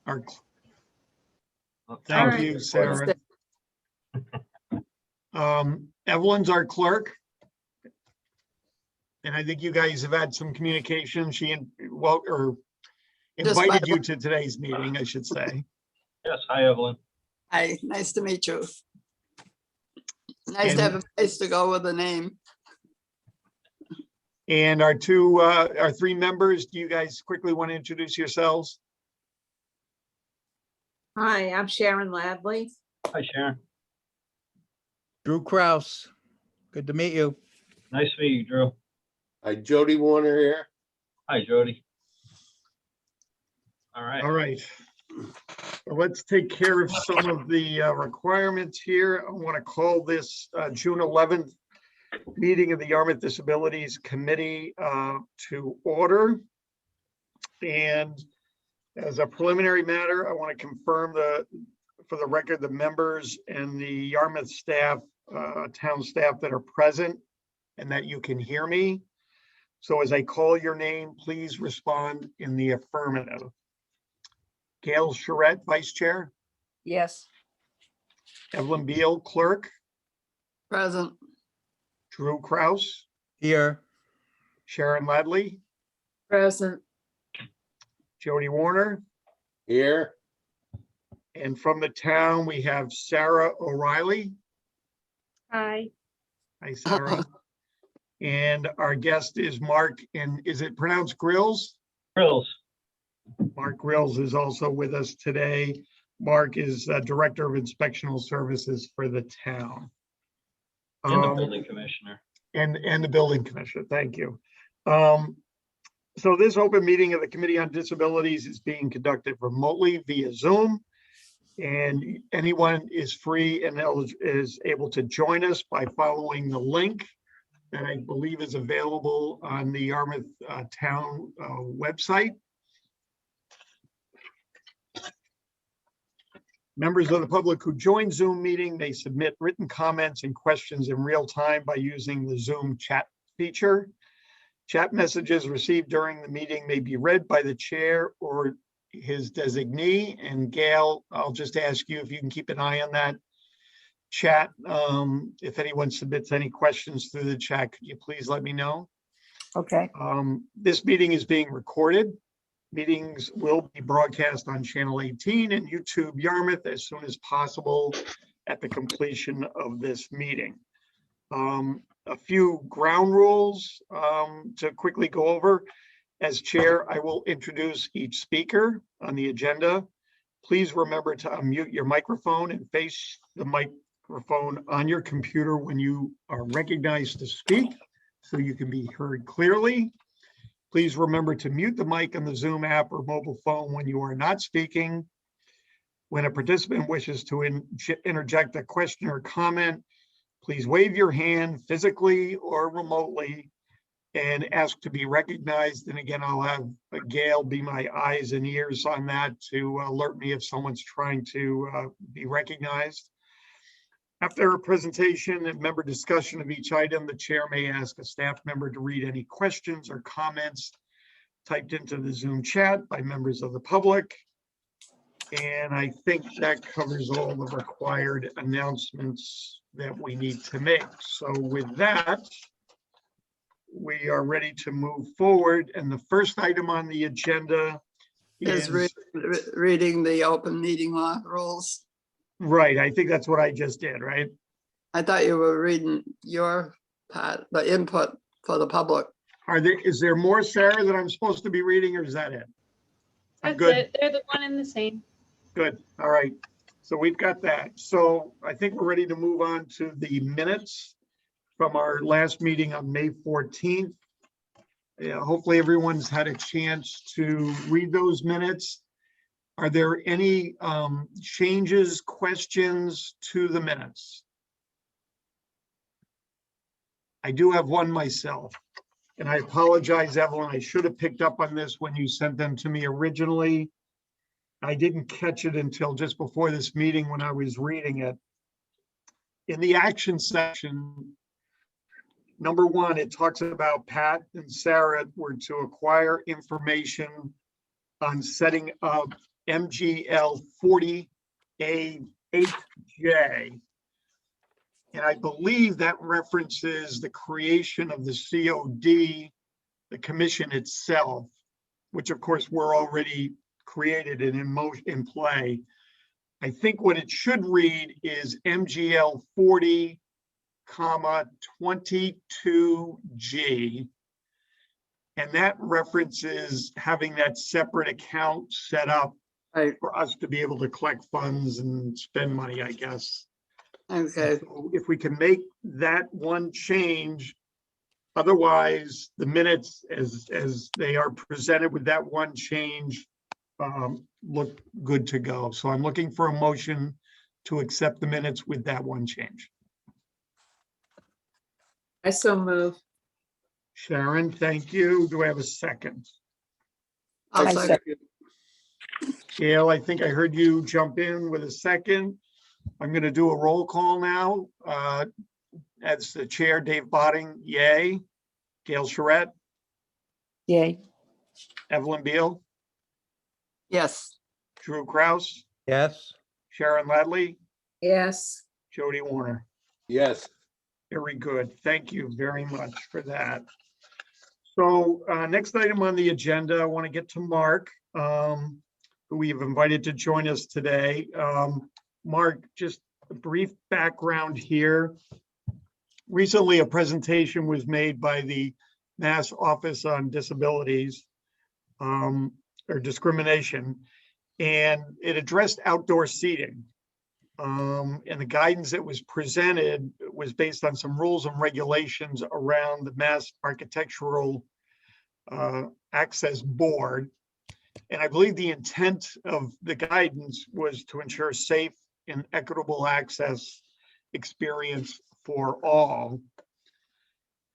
our, All thank right. you, Sarah. Evelyn's our clerk. And I think you guys have had some communication. She Just by invited the- you to today's meeting, I should say. Yes, hi, Evelyn. Hi, nice to meet you. Nice to have a place to go with a name. And our three members, do you guys quickly want to introduce yourselves? Hi, I'm Sharon Ladley. Hi, Sharon. Drew Kraus, good to meet you. Nice to meet you, Drew. Hi, Jody Warner here. Hi, Jody. All right. All right. So let's take care of some of the requirements here. I want to call this June 11th meeting of the Yarmouth Disabilities Committee to order. And as a preliminary matter, I want to confirm for the record, the members and the Yarmouth staff, town staff that are present and that you can hear me. So as I call your name, please respond in the affirmative. Gail Charette, Vice Chair. Yes. Evelyn Beal, Clerk. Present. Drew Kraus. Here, Sharon Ladley. Present. Jody Warner. Here. And from the town, we have Sarah O'Reilly. Hi. Hi, Sarah. And our guest is Mark, and is it pronounced Grills? Grills. Mark Grills is also with us today. Mark is Director of Inspectional Services for the town. And the building commissioner. And the building commissioner, thank you. So this open meeting of the Committee on Disabilities is being conducted remotely via Zoom. And anyone is free and is able to join us by following the link that I believe is available on the Yarmouth Town website. Members of the public who join Zoom meeting may submit written comments and questions in real time by using the Zoom chat feature. Chat messages received during the meeting may be read by the chair or his designee. And Gail, I'll just ask you if you can keep an eye on that chat. If anyone submits any questions through the chat, could you please let me know? Okay. This meeting is being recorded. Meetings will be broadcast on Channel 18 and YouTube Yarmouth as soon as possible at the completion of this meeting. A few ground rules to quickly go over. As chair, I will introduce each speaker on the agenda. Please remember to unmute your microphone and face the microphone on your computer when you are recognized to speak so you can be heard clearly. Please remember to mute the mic on the Zoom app or mobile phone when you are not speaking. When a participant wishes to interject a question or comment, please wave your hand physically or remotely and ask to be recognized. And again, I'll have Gail be my eyes and ears on that to alert me if someone's trying to be recognized. After a presentation and member discussion of each item, the chair may ask a staff member to read any questions or comments typed into the Zoom chat by members of the public. And I think that covers all the required announcements that we need to make. So with that, we are ready to move forward. And the first item on the agenda Is is, reading the open meeting law rules. right, I think that's what I just did, right? I thought you were reading your part, the input for the public. Is there more, Sarah, that I'm supposed to be reading, or is that it? I'm That's good. it. They're the one and the same. Good. All right. So we've got that. So I think we're ready to move on to the minutes from our last meeting on May 14th. Yeah, hopefully everyone's had a chance to read those minutes. Are there any changes, questions to the minutes? I do have one myself, and I apologize, Evelyn. I should have picked up on this when you sent them to me originally. I didn't catch it until just before this meeting when I was reading it. In the action section, number one, it talks about Pat and Sarah were to acquire information on setting up MGL 40A8J. And I believe that references the creation of the COD, the commission itself, which of course we're already created and in play. I think what it should read is MGL 40, 22G. And that references having that separate account set up Right, for us to be able to collect funds and spend money, I guess. okay, So if we can make that one change, otherwise the minutes as they are presented with that one change look good to go. So I'm looking for a motion to accept the minutes with that one change. I so move. Sharon, thank you. Do I have a second? I'll I second. Gail, I think I heard you jump in with a second. I'm going to do a roll call now. As the chair, Dave Botting, yay. Gail Charette, Yay. Evelyn Beal, Yes, Drew Kraus, Yes. Sharon Ladley, Yes. Jody Warner. Yes. Very good. Thank you very much for that. So next item on the agenda, I want to get to Mark, who we've invited to join us today. Mark, just a brief background here. Recently, a presentation was made by the Mass Office on Disabilities or Discrimination, and it addressed outdoor seating. And the guidance that was presented was based on some rules and regulations around the Mass Architectural Access Board. And I believe the intent of the guidance was to ensure safe and equitable access experience for all.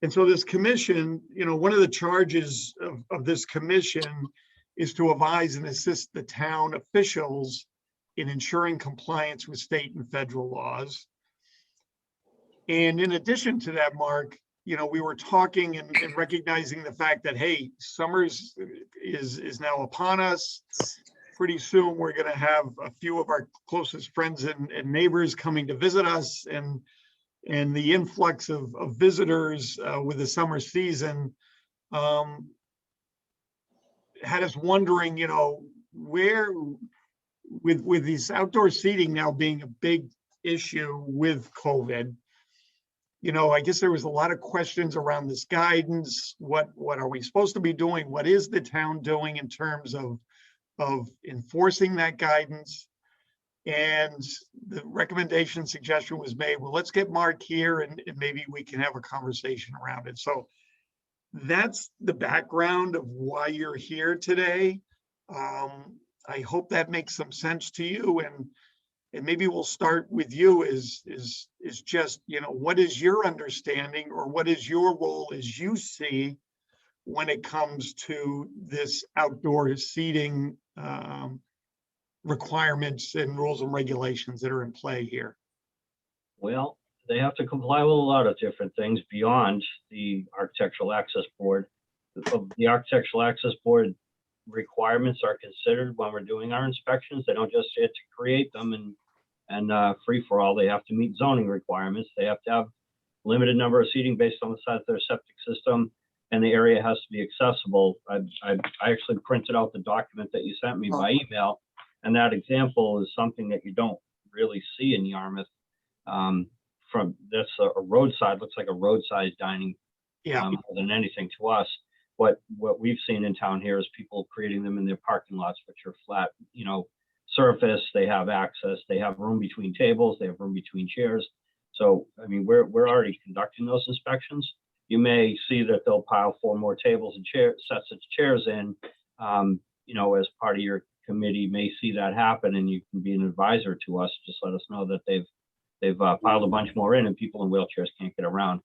And so this commission, one of the charges of this commission is to advise and assist the town officials in ensuring compliance with state and federal laws. And in addition to that, Mark, we were talking and recognizing the fact that, hey, summer is now upon us. Pretty soon, we're going to have a few of our closest friends and neighbors coming to visit us, and the influx of visitors with the summer season had us wondering, where, with these outdoor seating now being a big issue with COVID, I guess there was a lot of questions around this guidance. What are we supposed to be doing? What is the town doing in terms of enforcing that guidance? And the recommendation suggestion was made, well, let's get Mark here and maybe we can have a conversation around it. So that's the background of why you're here today. I hope that makes some sense to you, and maybe we'll start with you is just, what is your understanding, or what is your role as you see when it comes to this outdoor seating requirements and rules and regulations that are in play here? Well, they have to comply with a lot of different things beyond the Architectural Access Board. The Architectural Access Board requirements are considered when we're doing our inspections. They don't just get to create them and free for all. They have to meet zoning requirements. They have to have limited number of seating based on the size of their septic system, and the area has to be accessible. I actually printed out the document that you sent me by email, and that example is something that you don't really see in Yarmouth. That's a roadside, looks like a roadside dining more than anything to us. What we've seen in town here is people creating them in their parking lots, which are flat, surface. They have access, they have room between tables, they have room between chairs. So, I mean, we're already conducting those inspections. You may see that they'll pile 4 more tables and sets of chairs in, as part of your committee may see that happen, and you can be an advisor to us. Just let us know that they've piled a bunch more in and people in wheelchairs can't get around.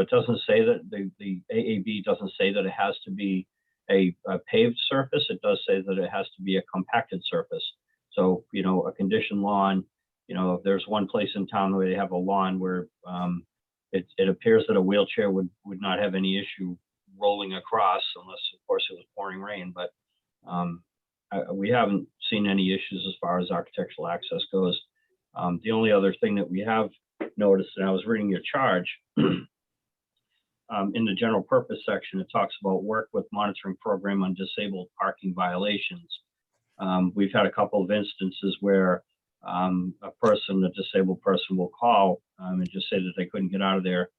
It doesn't say that the AAB doesn't say that it has to be a paved surface. It does say that it has to be a compacted surface. So, a conditioned lawn, if there's one place in town where they have a lawn where it appears that a wheelchair would not have any issue rolling across, unless of course it was pouring rain. But we haven't seen any issues as far as architectural access goes. The only other thing that we have noticed, and I was reading your charge, in the general purpose section, it talks about work with monitoring program on disabled parking violations. We've had a couple of instances where a disabled person will call and just say that they couldn't get out of their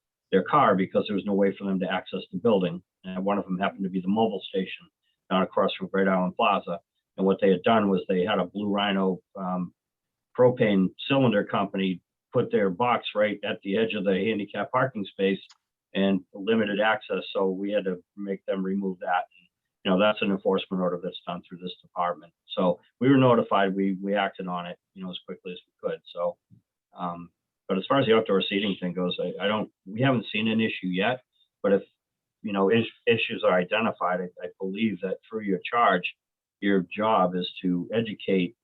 car because there was no way for them to access the building. And one of them happened to be the mobile station down across from Great Island Plaza. And what they had done was they had a Blue Rhino propane cylinder company put their box right at the edge of the handicap parking space and limited access. So we had to make them remove that. You know, that's an enforcement order that's done through this department. So we were notified, we acted on it, you know, as quickly as we could. So, but as far as the outdoor seating thing goes, we haven't seen an issue yet, but if, you know, issues are identified, I believe that through your charge, your job is to educate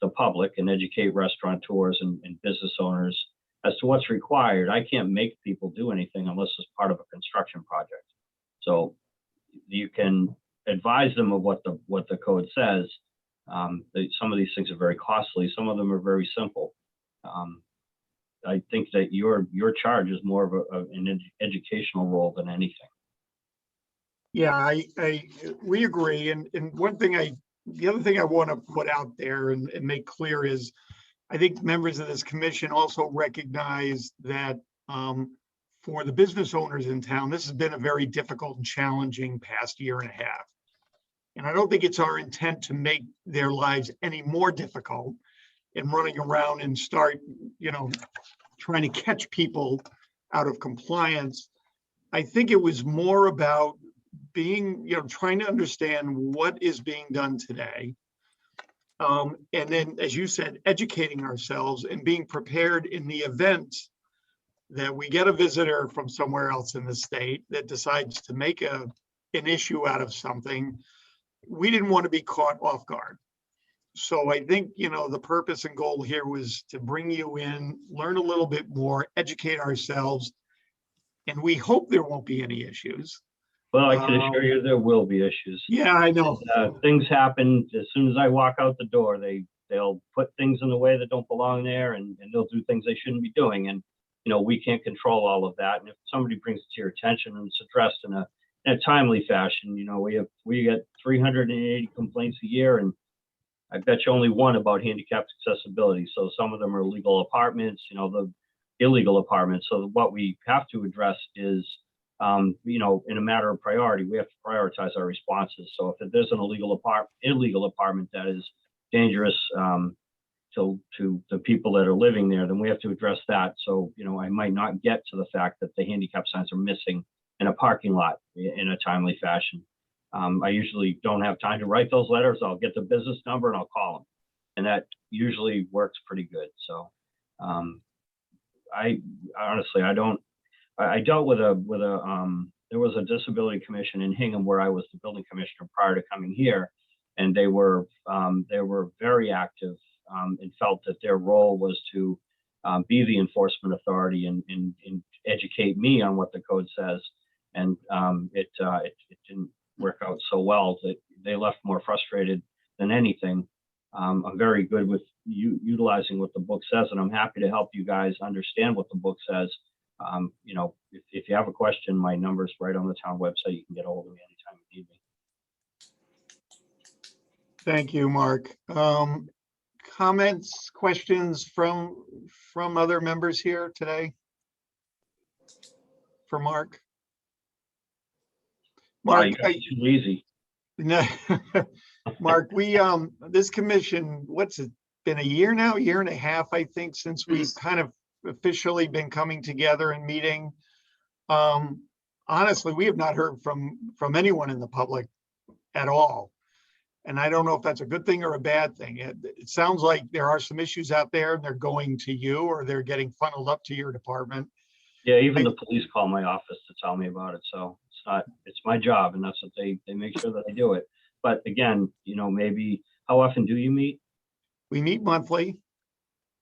the public and educate restaurateurs and business owners as to what's required. I can't make people do anything unless it's part of a construction project. So you can advise them of what the code says. Some of these things are very costly. Some of them are very simple. I think that your charge is more of an educational role than anything. Yeah, we agree. And the other thing I want to put out there and make clear is, I think members of this commission also recognize that for the business owners in town, this has been a very difficult and challenging past year and a half. And I don't think it's our intent to make their lives any more difficult in running around and start, you know, trying to catch people out of compliance. I think it was more about being, you know, trying to understand what is being done today. And then, as you said, educating ourselves and being prepared in the event that we get a visitor from somewhere else in the state that decides to make an issue out of something. We didn't want to be caught off guard. So I think, you know, the purpose and goal here was to bring you in, learn a little bit more, educate ourselves, and we hope there won't be any issues. Well, I can assure you there will be issues. Yeah, I know. Things happen as soon as I walk out the door. They'll put things in the way that don't belong there, and they'll do things they shouldn't be doing. And you know, we can't control all of that. And if somebody brings it to your attention and it's addressed in a timely fashion, you know, we get 380 complaints a year, and I bet you only one about handicapped accessibility. So some of them are legal apartments, you know, the illegal apartments. So what we have to address is, you know, in a matter of priority, we have to prioritize our responses. So if there's an illegal apartment that is dangerous to the people that are living there, then we have to address that. So, you know, I might not get to the fact that the handicap signs are missing in a parking lot in a timely fashion. I usually don't have time to write those letters. I'll get the business number and I'll call them, and that usually works pretty good. So I honestly, I dealt with there was a disability commission in Hingham where I was the building commissioner prior to coming here, and they were very active and felt that their role was to be the enforcement authority and educate me on what the code says. And it didn't work out so well that they left more frustrated than anything. I'm very good with utilizing what the book says, and I'm happy to help you guys understand what the book says. You know, if you have a question, my number's right on the town website. You can get a hold of me anytime you need me. Thank you, Mark. Comments, questions from other members here today? For Mark? Mark, You guys are too easy. Mark, we, this commission, what's it been, a year now, year and a half, I think, since we've kind of officially been coming together and meeting. Honestly, we have not heard from anyone in the public at all. And I don't know if that's a good thing or a bad thing. It sounds like there are some issues out there and they're going to you, or they're getting funneled up to your department. Yeah, even the police call my office to tell me about it. So it's my job, and that's what they make sure that I do it. But again, you know, maybe, how often do you meet? We meet monthly.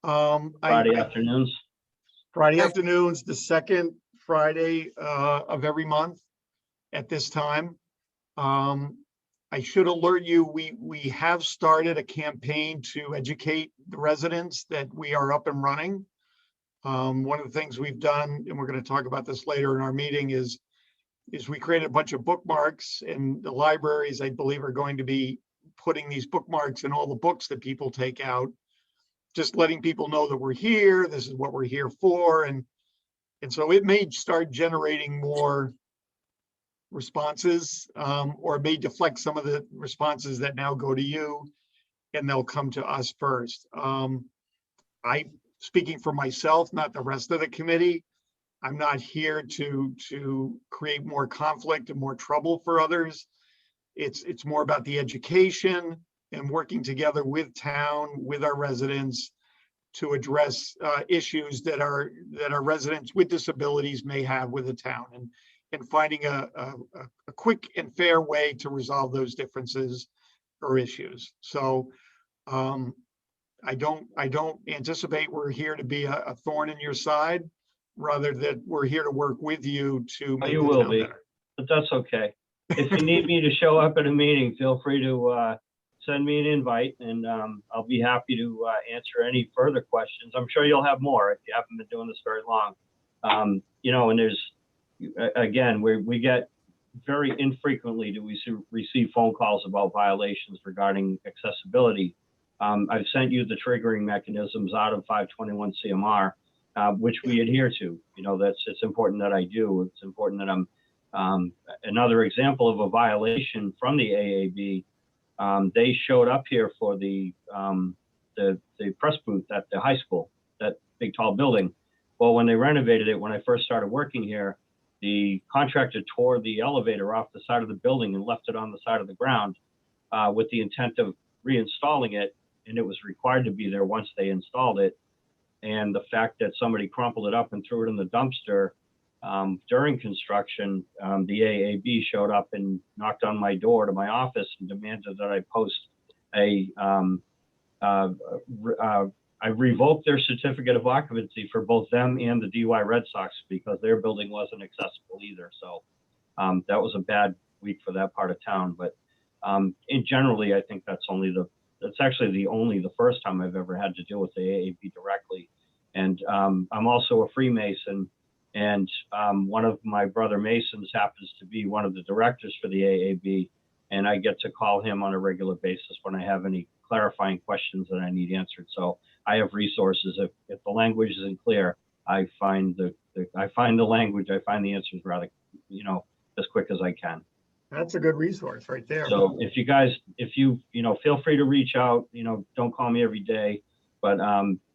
Friday afternoons? Friday afternoons, the second Friday of every month at this time. I should alert you, we have started a campaign to educate the residents that we are up and running. One of the things we've done, and we're going to talk about this later in our meeting, is we created a bunch of bookmarks, and the libraries, I believe, are going to be putting these bookmarks in all the books that people take out, just letting people know that we're here, this is what we're here for, and so it may start generating more responses, or it may deflect some of the responses that now go to you, and they'll come to us first. Speaking for myself, not the rest of the committee, I'm not here to create more conflict and more trouble for others. It's more about the education and working together with town, with our residents, to address issues that our residents with disabilities may have with the town, and finding a quick and fair way to resolve those differences or issues. So I don't anticipate we're here to be a thorn in your side, rather that we're here to work with you to make You the will town be, better. but that's okay. If you need me to show up at a meeting, feel free to send me an invite, and I'll be happy to answer any further questions. I'm sure you'll have more if you haven't been doing this very long. And there's, again, we get very infrequently do we receive phone calls about violations regarding accessibility. I've sent you the triggering mechanisms out of 521 CMR, which we adhere to. It's important that I do. It's important that I'm another example of a violation from the AAB. They showed up here for the press booth at the high school, that big tall building. Well, when they renovated it, when I first started working here, the contractor tore the elevator off the side of the building and left it on the side of the ground with the intent of reinstalling it. And it was required to be there once they installed it. And the fact that somebody crumpled it up and threw it in the dumpster during construction, the AAB showed up and knocked on my door to my office and demanded that I post I revoked their certificate of occupancy for both them and the DY Red Sox, because their building wasn't accessible either. So that was a bad week for that part of town. But in generally, I think that's actually the first time I've ever had to deal with the AAB directly. And I'm also a Freemason, and one of my brother Masons happens to be one of the directors for the AAB, and I get to call him on a regular basis when I have any clarifying questions that I need answered. So I have resources. If the language isn't clear, I find the language, I find the answers rather, as quick as I can. That's a good resource right there. So if you feel free to reach out, don't call me every day, but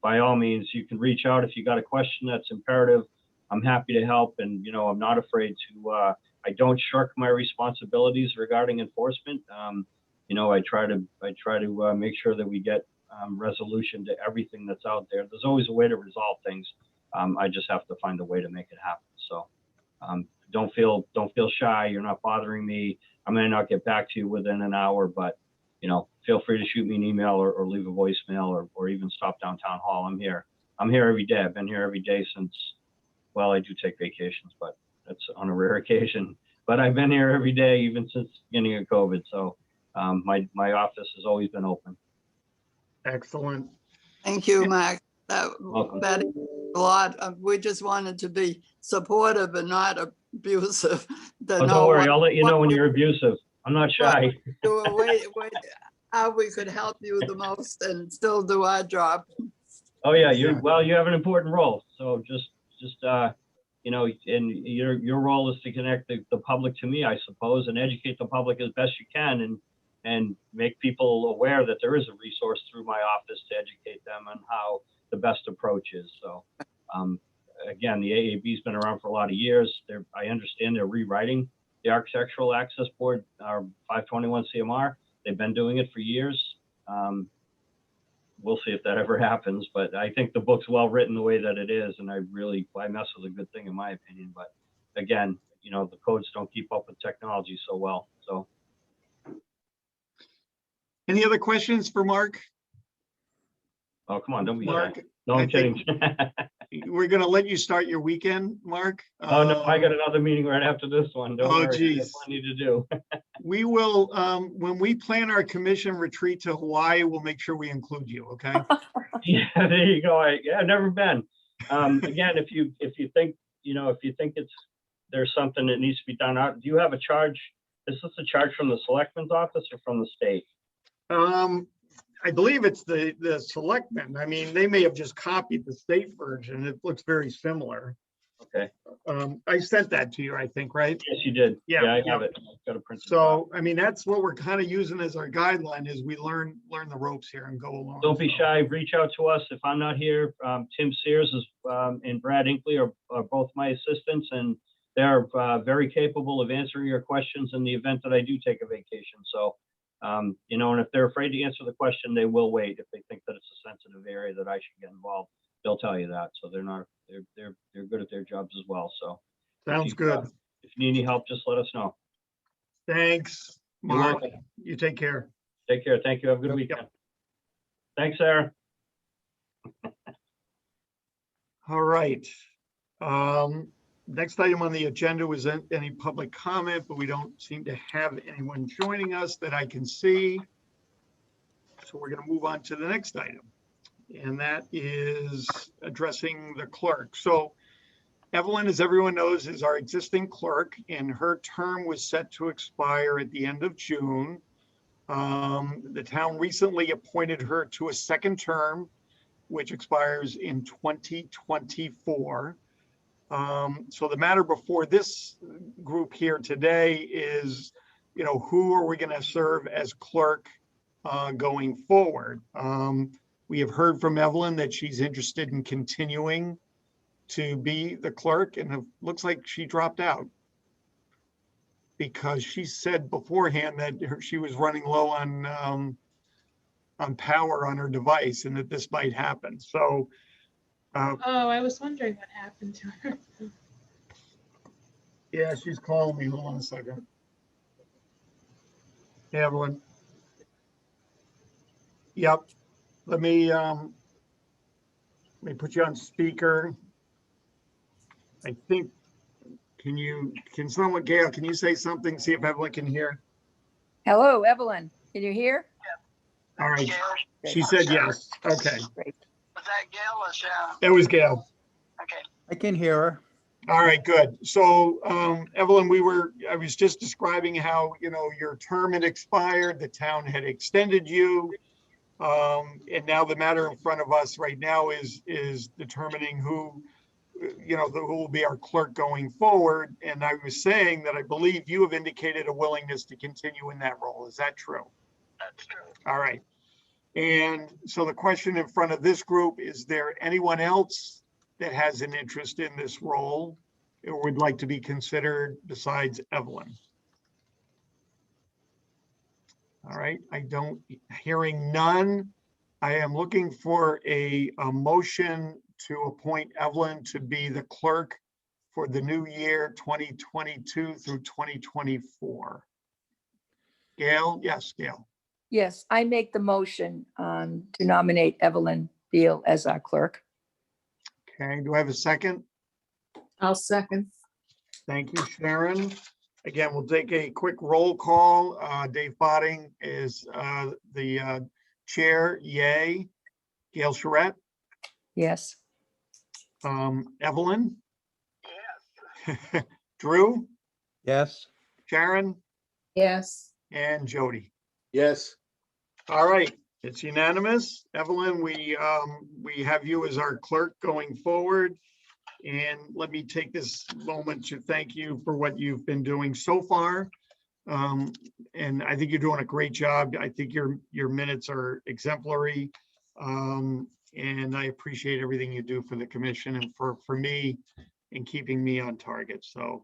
by all means, you can reach out if you got a question that's imperative. I'm happy to help, and I'm not afraid to. I don't shirk my responsibilities regarding enforcement. I try to make sure that we get resolution to everything that's out there. There's always a way to resolve things. I just have to find a way to make it happen. So don't feel shy. You're not bothering me. I may not get back to you within an hour, but feel free to shoot me an email or leave a voicemail, or even stop downtown hall. I'm here every day. I've been here every day since. Well, I do take vacations, but that's on a rare occasion. But I've been here every day, even since the beginning of COVID. So my office has always been open. Excellent. Thank you, Mark. Welcome. That is a lot. We just wanted to be supportive and not abusive. Oh, don't worry, I'll let you know when you're abusive. I'm not shy. How we could help you the most and still do our job. Oh yeah, you have an important role. So just and your role is to connect the public to me, I suppose, and educate the public as best you can, and make people aware that there is a resource through my office to educate them on how the best approach is. So again, the AAB's been around for a lot of years. I understand they're rewriting the Architectural Access Board, 521 CMR. They've been doing it for years. We'll see if that ever happens, but I think the book's well written the way that it is, and why mess with a good thing, in my opinion. But again, the codes don't keep up with technology so well. So, Any other questions for Mark? oh, come on, don't be shy. Mark, No, I I'm kidding. we're gonna let you start your weekend, Mark. Oh, no, I got another meeting right after this one. Don't Oh, worry. I got geez. plenty to do. We will, when we plan our commission retreat to Hawaii, we'll make sure we include you, okay? Yeah, there you go. Yeah, I've never been. Again, if you think, if you think there's something that needs to be done, do you have a charge? Is this a charge from the selectman's office or from the state? I believe it's the selectmen. I mean, they may have just copied the state version. It looks very similar. Okay. I sent that to you, I think, right? Yes, you did. Yeah, I yeah. have it. I've got a print. So, I mean, that's what we're kind of using as our guideline as we learn the ropes here and go along. Don't be So, shy. Reach out to us. If I'm not here, Tim Sears is, and Brad Inkley are both my assistants, and they're very capable of answering your questions in the event that I do take a vacation. So, and if they're afraid to answer the question, they will wait. If they think that it's a sensitive area that I should get involved, they'll tell you that. So they're good at their jobs as well. So Sounds good. if you need any help, just let us know. Thanks, You're Mark. welcome. You take care. Take care. Thank you. Have a good Yep. weekend. Thanks, Sarah. All right. Next item on the agenda was any public comment, but we don't seem to have anyone joining us that I can see. So we're going to move on to the next item, and that is addressing the clerk. So Evelyn, as everyone knows, is our existing clerk, and her term was set to expire at the end of June. The town recently appointed her to a second term, which expires in 2024. So the matter before this group here today is, who are we going to serve as clerk going forward? We have heard from Evelyn that she's interested in continuing to be the clerk, and it looks like she dropped out because she said beforehand that she was running low on power on her device and that this might happen. So Oh, I was wondering what happened to her. yeah, she's calling me. Hold on a second. Hey, Evelyn. Yep. Let me put you on speaker. I think, can someone, Gail, can you say something? See if Evelyn can hear. Hello, Evelyn. Can you hear? All right. Gail, She said yes. Okay. Great. was that Gail or Sharon? It was Gail. Okay. I can hear her. All right, good. So, Evelyn, I was just describing how, your term had expired, the town had extended you. And now the matter in front of us right now is determining who will be our clerk going forward. And I was saying that I believe you have indicated a willingness to continue in that role. Is that true? That's true. All right. And so the question in front of this group, is there anyone else that has an interest in this role or would like to be considered besides Evelyn? All right, hearing none, I am looking for a motion to appoint Evelyn to be the clerk for the new year 2022 through 2024. Gail? Yes, Gail. Yes, I make the motion to nominate Evelyn Beal as our clerk. Okay, do I have a second? I'll second. Thank you, Sharon. Again, we'll take a quick roll call. Dave Botting is the chair, yay. Gail Charette, Yes. Evelyn, Yes. Drew, Yes. Sharon, Yes. and Jody. Yes, All right, it's unanimous. Evelyn, we have you as our clerk going forward. And let me take this moment to thank you for what you've been doing so far. And I think you're doing a great job. I think your minutes are exemplary. And I appreciate everything you do for the commission and for me in keeping me on target. So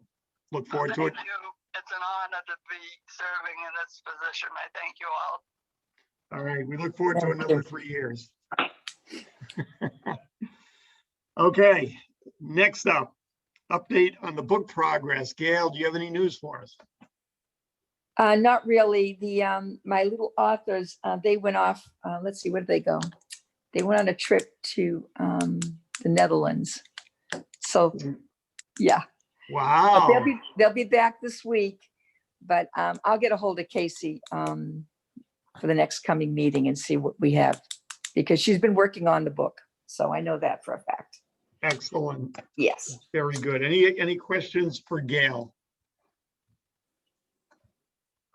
look forward to it. Thank you. It's an honor to be serving in this position. I thank you all. All right, we look forward to Thank another you. 3 years. Okay, next up, update on the book progress. Gail, do you have any news for us? Not really. My little authors, they went off. Let's see, where did they go? They went on a trip to the Netherlands. So, yeah. But Wow. they'll be back this week, but I'll get a hold of Casey for the next coming meeting and see what we have, because she's been working on the book. So I know that for a fact. Excellent. Yes. Very good. Any questions for Gail?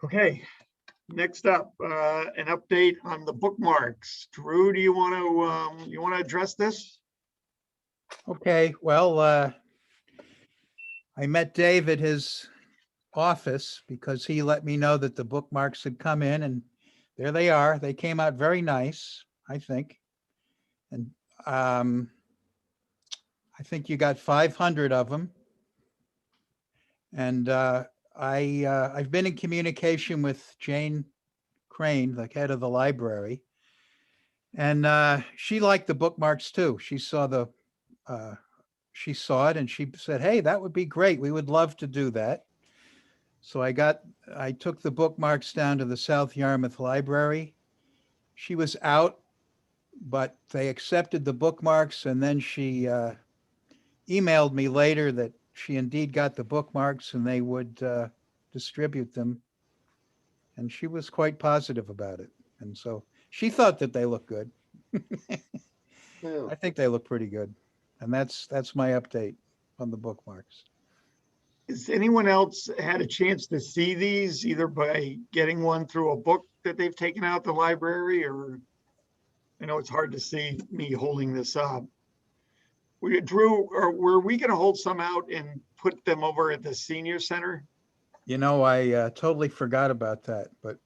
Okay, next up, an update on the bookmarks. Drew, do you want to address this? Okay, well, I met Dave at his office because he let me know that the bookmarks had come in, and there they are. They came out very nice, I think. And I think you got 500 of them. And I've been in communication with Jane Crane, the head of the library. And she liked the bookmarks too. She saw it and she said, hey, that would be great. We would love to do that. So I took the bookmarks down to the South Yarmouth Library. She was out, but they accepted the bookmarks, and then she emailed me later that she indeed got the bookmarks and they would distribute them. And she was quite positive about it. And so she thought that they looked good. Yeah. I think they look pretty good. And that's my update on the bookmarks. Has anyone else had a chance to see these, either by getting one through a book that they've taken out the library, or I know it's hard to see me holding this up. Drew, or were we going to hold some out and put them over at the senior center? You know, I totally forgot about that, but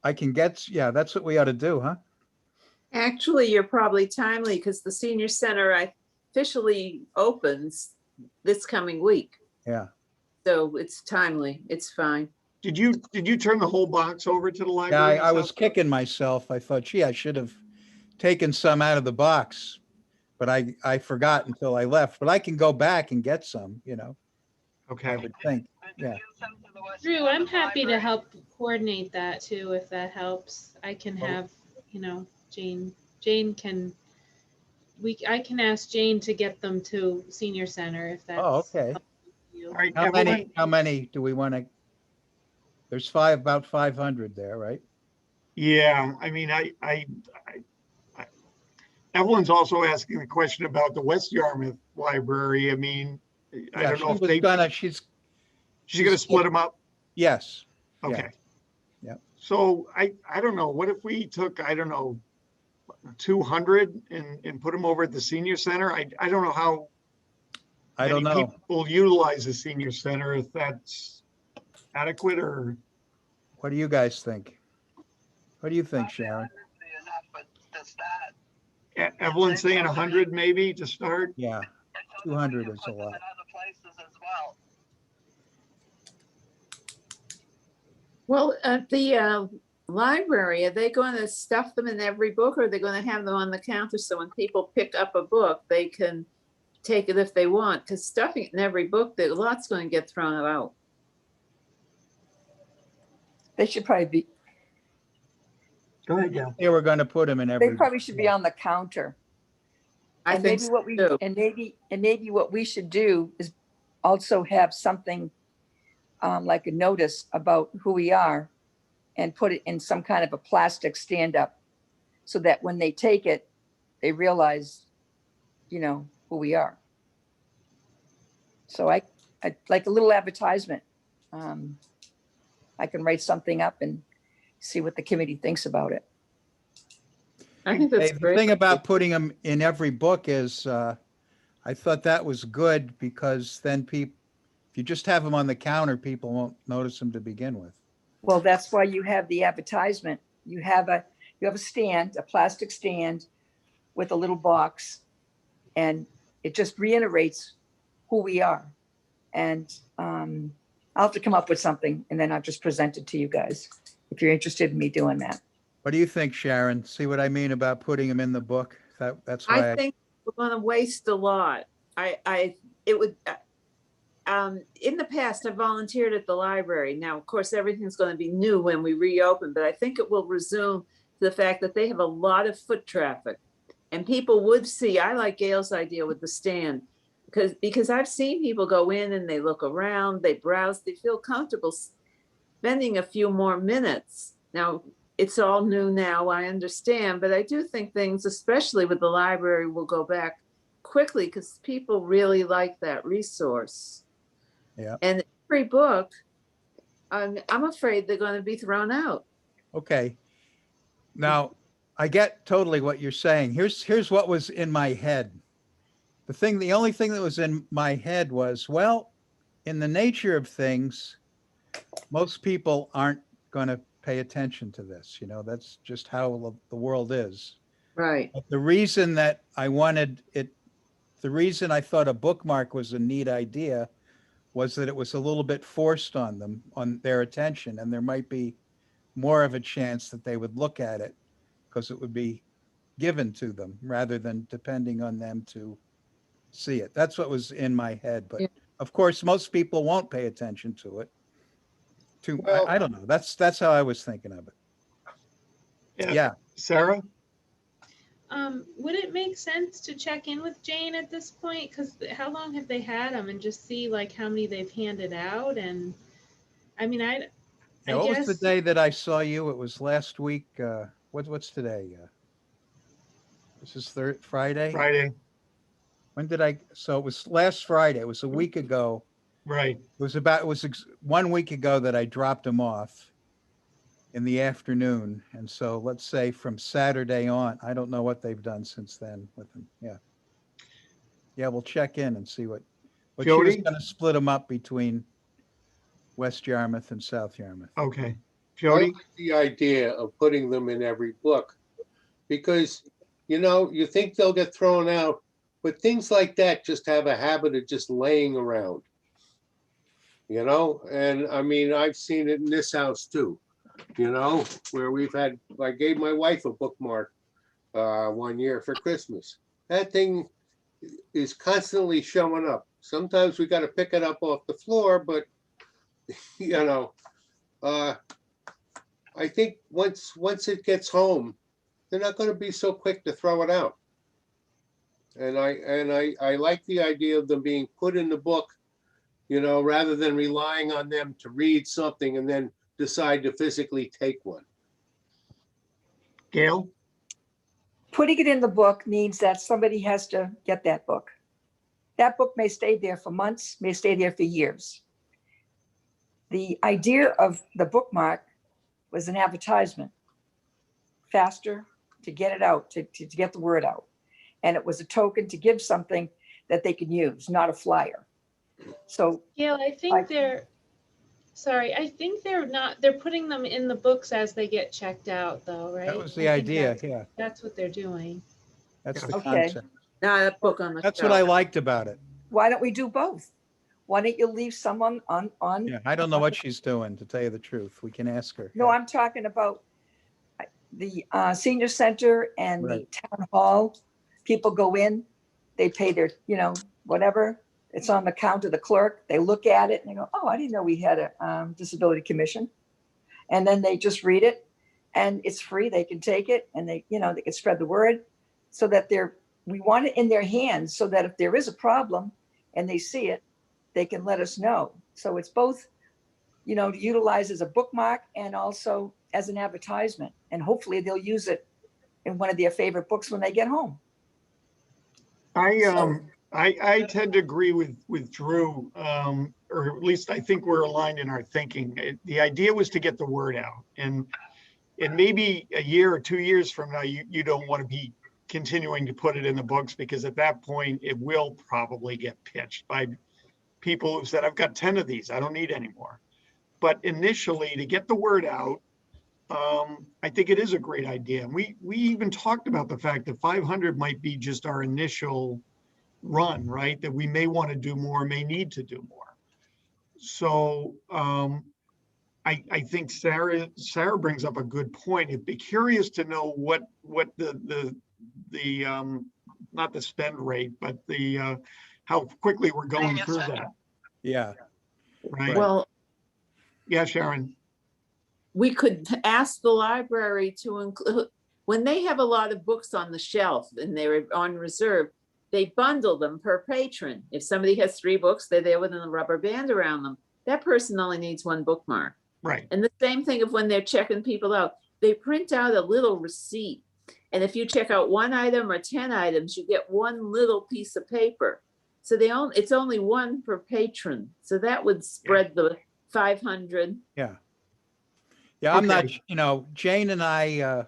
I can yeah, that's what we ought to do, huh? Actually, you're probably timely because the senior center officially opens this coming week. Yeah. So it's timely. It's fine. Did you turn the whole box over to the Yeah, library? I was kicking myself. I thought, gee, I should have taken some out of the box, but I forgot until I left. But I can go back and get some, I Okay. would think. Yeah. Drew, I'm happy to help coordinate that too, if that helps. I can Well- have, Jane can, I can ask Jane to get them to senior center if that's. Oh, okay. you. All right, How Evelyn? many do we want to? There's about 500 there, right? Yeah, I mean, Evelyn's also asking the question about the West Yarmouth Library. I mean, I Yeah, don't know if she's she's gonna split them up. yes. Okay. Yeah. So I don't know, what if we took, I don't know, 200 and put them over at the senior center? I don't know how I don't many know. people utilize the senior center, if that's adequate, or What do you guys think? What do you think, Sharon? Evelyn saying 100 maybe to start? Yeah, 200 is a lot. Well, at the library, are they going to stuff them in every book, or are they going to have them on the counter so when people pick up a book, they can take it if they want? Because stuffing it in every book, a lot's going to get thrown out. They should probably be, Go ahead, Gail. They were going to put them in every. they probably should be on the counter. I And think maybe what we, so. and maybe what we should do is also have something like a notice about who we are and put it in some kind of a plastic stand-up so that when they take it, they realize, who we are. So I like a little advertisement. I can write something up and see what the committee thinks about it. I think that's The great. thing about putting them in every book is, I thought that was good because then if you just have them on the counter, people won't notice them to begin with. Well, that's why you have the advertisement. You have a stand, a plastic stand with a little box, and it just reiterates who we are. And I'll have to come up with something, and then I'll just present it to you guys if you're interested in me doing that. What do you think, Sharon? See what I mean about putting them in the book? That's why I think we're going to waste a lot. It would, in the past, I volunteered at the library. Now, of course, everything's going to be new when we reopen, but I think it will resume the fact that they have a lot of foot traffic. And people would see, I like Gail's idea with the stand, because I've seen people go in and they look around, they browse, they feel comfortable spending a few more minutes. Now, it's all new now, I understand, but I do think things, especially with the library, will go back quickly because people really like that resource. Yeah. And every book, I'm afraid they're going to be thrown out. Okay. Now, I get totally what you're saying. Here's what was in my head. The only thing that was in my head was, well, in the nature of things, most people aren't going to pay attention to this. You know, that's just how the world is. Right. But the reason that I wanted it, the reason I thought a bookmark was a neat idea was that it was a little bit forced on them, on their attention, and there might be more of a chance that they would look at it because it would be given to them rather than depending on them to see it. That's what was in my head. But Yeah. of course, most people won't pay attention to it. Well- I don't know. That's how I was thinking of it. Yeah. Sarah? Would it make sense to check in with Jane at this point? Because how long have they had them, and just see like how many they've handed out? And I mean, I Yeah, what was the guess- day that I saw you? It was last week. What's today? This is Friday. Friday, When did I? So it was last Friday. It was a week ago. right. It was 1 week ago that I dropped him off in the afternoon. And so let's say from Saturday on, I don't know what they've done since then with him. Yeah. Yeah, we'll check in and see what she was Jody? going to split them up between West Yarmouth and South Yarmouth. Okay. I Jody? like the idea of putting them in every book because, you know, you think they'll get thrown out, but things like that just have a habit of just laying around. You know, and I mean, I've seen it in this house too, you know, where I gave my wife a bookmark 1 year for Christmas. That thing is constantly showing up. Sometimes we got to pick it up off the floor, but you know, I think once it gets home, they're not going to be so quick to throw it out. And I like the idea of them being put in the book, you know, rather than relying on them to read something and then decide to physically take one. Gail? Putting it in the book means that somebody has to get that book. That book may stay there for months, may stay there for years. The idea of the bookmark was an advertisement, faster to get it out, to get the word out. And it was a token to give something that they can use, not a flyer. So Gail, I think they're putting them in the books as they get checked out though, right? That was the I think idea. that's- Yeah, That's what they're doing. that's the Okay. concept. Not a book on the That's what I shelf. liked about it. why don't we do both? Why don't you leave someone on? Yeah, I don't know what she's doing, to tell you the truth. We can ask her. No, Yeah. I'm talking about the senior center and the Right. town hall. People go in, they pay their, you know, whatever. It's on the count of the clerk. They look at it and they go, oh, I didn't know we had a disability commission. And then they just read it and it's free. They can take it and they, you know, they can spread the word so that we want it in their hands so that if there is a problem and they see it, they can let us know. So it's both, you know, to utilize as a bookmark and also as an advertisement. And hopefully they'll use it in one of their favorite books when they get home. I tend to agree with Drew, or at least I think we're aligned in our thinking. The idea was to get the word out, and maybe a year or 2 years from now, you don't want to be continuing to put it in the books because at that point it will probably get pitched by people who said, I've got 10 of these, I don't need any more. But initially, to get the word out, I think it is a great idea. And we even talked about the fact that 500 might be just our initial run, right? That we may want to do more, may need to do more. So I think Sarah brings up a good point. I'd be curious to know what the not the spend rate, but the how quickly we're going through that, Yeah. right? Well, Yeah, Sharon. we could ask the library to include, when they have a lot of books on the shelf and they're on reserve, they bundle them per patron. If somebody has 3 books, they're there with a rubber band around them. That person only needs 1 bookmark. Right. And the same thing of when they're checking people out, they print out a little receipt. And if you check out 1 item or 10 items, you get 1 little piece of paper. So it's only 1 per patron. So that would spread the 500. Yeah. Yeah, I'm not, Okay. Jane and I,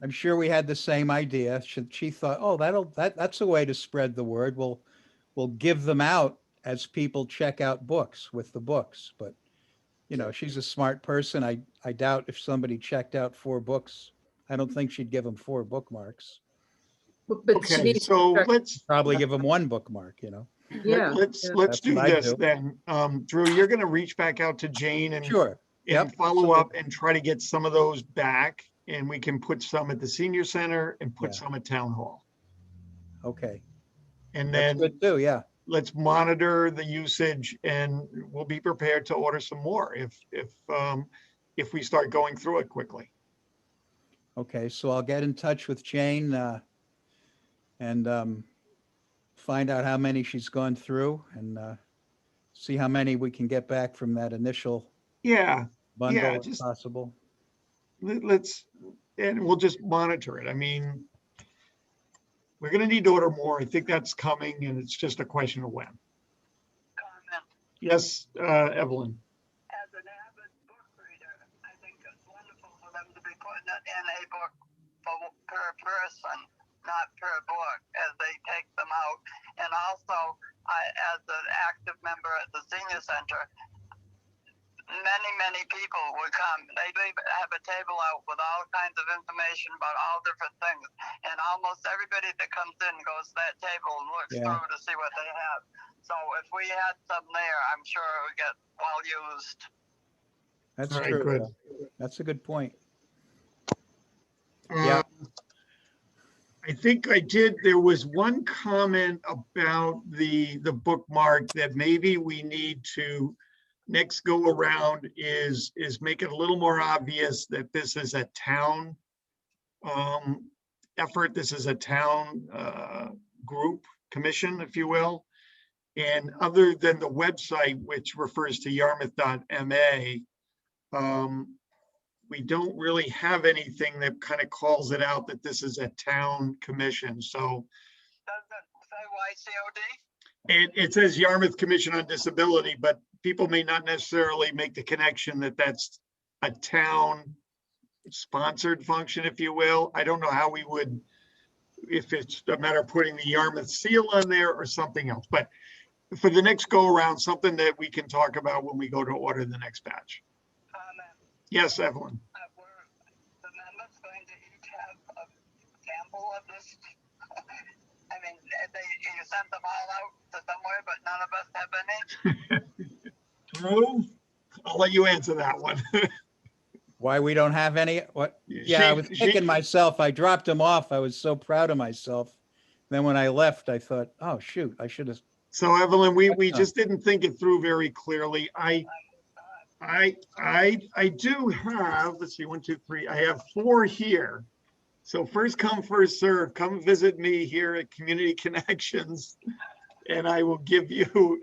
I'm sure we had the same idea. She thought, oh, that's a way to spread the word. We'll give them out as people check out books with the books. But, she's a smart person. I doubt if somebody checked out 4 books, I don't think she'd give them 4 bookmarks. But she Okay, needs to so start- let's, Probably give them 1 bookmark, Yeah. let's That's do what I'd this do. then. Drew, you're gonna reach back out to Jane and Sure. Yep, follow up and try to get some of those back. And we can put some at the senior center and put Yeah. some at town hall. Okay. And That's then good too. Yeah. let's monitor the usage and we'll be prepared to order some more if we start going through it quickly. Okay. So I'll get in touch with Jane and find out how many she's gone through and see how many we can get back from that initial Yeah, bundle if just- possible. and we'll just monitor it. I mean, we're gonna need to order more. I think that's coming and it's just a question of when. Comment. Yes, Evelyn. As an avid book reader, I think it's wonderful for them to be putting it in a book per person, not per book, as they take them out. And also, as an active member at the senior center, many people would come. They have a table out with all kinds of information about all different things. And almost everybody that comes in goes to that table and looks Yeah. through to see what they have. So if we had some there, I'm sure it would get well used. That's All right, true. good. That's a good point. Yeah. I think I did. There was one comment about the bookmark that maybe we need to next go around is make it a little more obvious that this is a town effort. This is a town group, commission, if you will. And other than the website, which refers to yarmouth.ma, we don't really have anything that kind of calls it out that this is a town commission. So Does it say YCOD? it says Yarmouth Commission on Disability, but people may not necessarily make the connection that that's a town sponsored function, if you will. I don't know how we would, if it's a matter of putting the Yarmouth seal on there or something else, but for the next go around, something that we can talk about when we go to order the next batch. Comment. Yes, Evelyn. Were the members going to each have a sample of this? I mean, you sent them all out to somewhere, but none of us have any? Drew, I'll let you answer that one. Why we don't have any? What? Yeah, I was kicking myself. I dropped them off. I was so proud of myself. Then when I left, I thought, oh, shoot, I should have. So Evelyn, we just didn't think it through very clearly. I do have, let's see, 1, 2, 3, I have 4 here. So first come, first serve, come visit me here at Community Connections and I will give you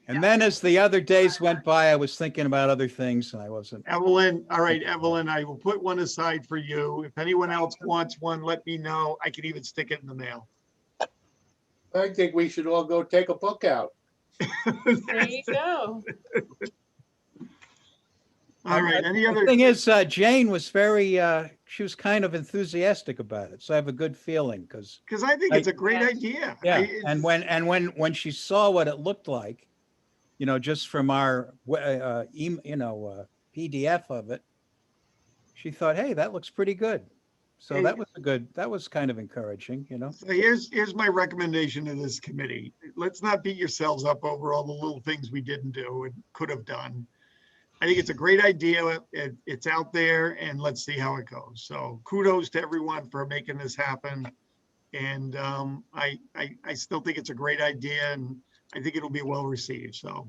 And then as the other days went by, I was thinking about other things and I wasn't. Evelyn. All right, Evelyn, I will put one aside for you. If anyone else wants one, let me know. I could even stick it in the mail. I think we should all go take a book out. There you go. All right, any The other? thing is, Jane was very, she was kind of enthusiastic about it. So I have a good feeling because, Because I think it's a great idea. yeah. And when she saw what it looked like, just from our, PDF of it, she thought, hey, that looks pretty good. So Hey. that was kind of encouraging, So here's my recommendation to this committee. Let's not beat yourselves up over all the little things we didn't do and could have done. I think it's a great idea. It's out there and let's see how it goes. So kudos to everyone for making this happen. And I still think it's a great idea and I think it'll be well received. So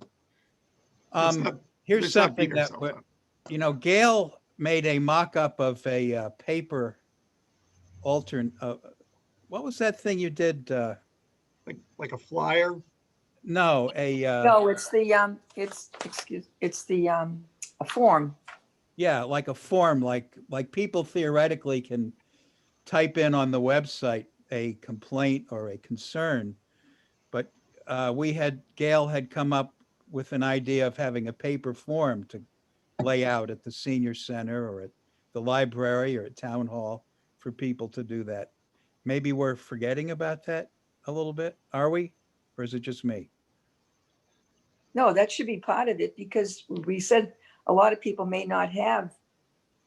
let's not here's let's not beat something that, ourselves up. Gail made a mock-up of a paper alternate. What was that thing you did? Like a flyer. No, No, it's the, it's the, a form. yeah, like a form, like people theoretically can type in on the website a complaint or a concern. But Gail had come up with an idea of having a paper form to lay out at the senior center or at the library or at town hall for people to do that. Maybe we're forgetting about that a little bit, are we? Or is it just me? No, that should be part of it because we said a lot of people may not have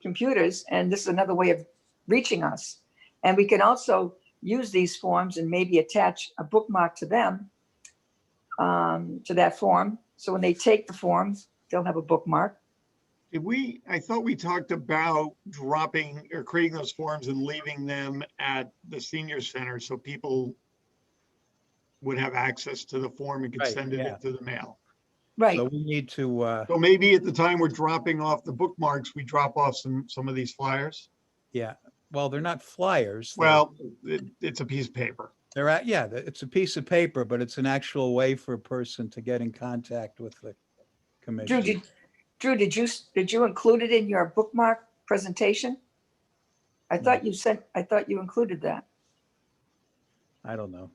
computers and this is another way of reaching us. And we can also use these forms and maybe attach a bookmark to them, to that form. So when they take the forms, they'll have a bookmark. I thought we talked about dropping or creating those forms and leaving them at the senior center so people would have access to the form and could Right, send it yeah. into the mail. Right. So we need to, So maybe at the time we're dropping off the bookmarks, we drop off some of these flyers. yeah, well, they're not flyers. Well, it's a piece of paper. It's a piece of paper, but it's an actual way for a person to get in contact with the commission. Drew, did you include it in your bookmark presentation? I thought you included that. I don't know.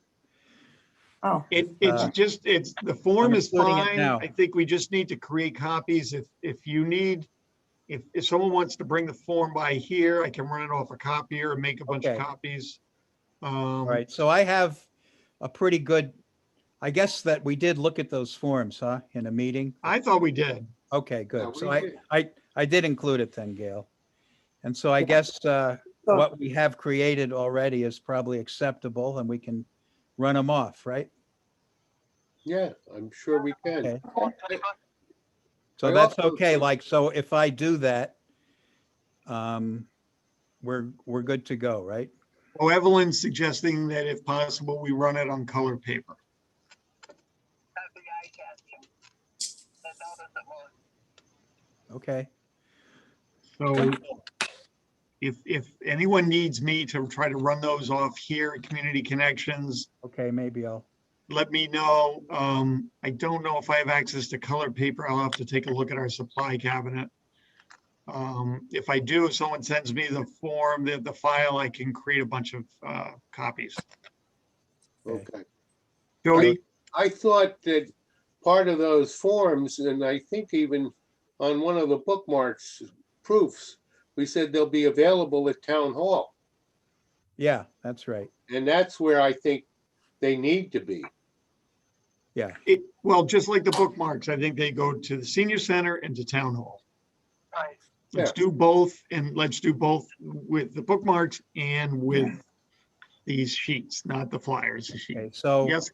Oh, It's the form I'm is including it fine. now. I think we just need to create copies. If someone wants to bring the form by here, I can run it off a copier and make a bunch of Okay. copies. All right, so I have a pretty good, I guess that we did look at those forms, huh, in a meeting? I thought we did. Okay, good. Yeah, So we did. I did include it then, Gail. And so I guess what we have created already is probably acceptable and we can run them off, right? Yeah, I'm sure we can. Okay. Okay. So I that's also okay. think- Like, so if I do that, we're good to go, right? Oh, Evelyn's suggesting that if possible, we run it on color paper. That'd be eye-catching. The noticeable. Okay. So if anyone needs me to try to run those off here at Community Connections, Okay, maybe I'll, let me know. I don't know if I have access to color paper. I'll have to take a look at our supply cabinet. If I do, if someone sends me the form, the file, I can create a bunch of copies. Okay. Jody? I thought that part of those forms, and I think even on one of the bookmarks proofs, we said they'll be available at town hall. yeah, that's right. And that's where I think they need to be. Yeah, Well, just like the bookmarks, I think they go to the senior center and to town hall. Right. Let's do both, and let's do both with the bookmarks and with these sheets, not the flyers, the sheet. okay, so, Yes,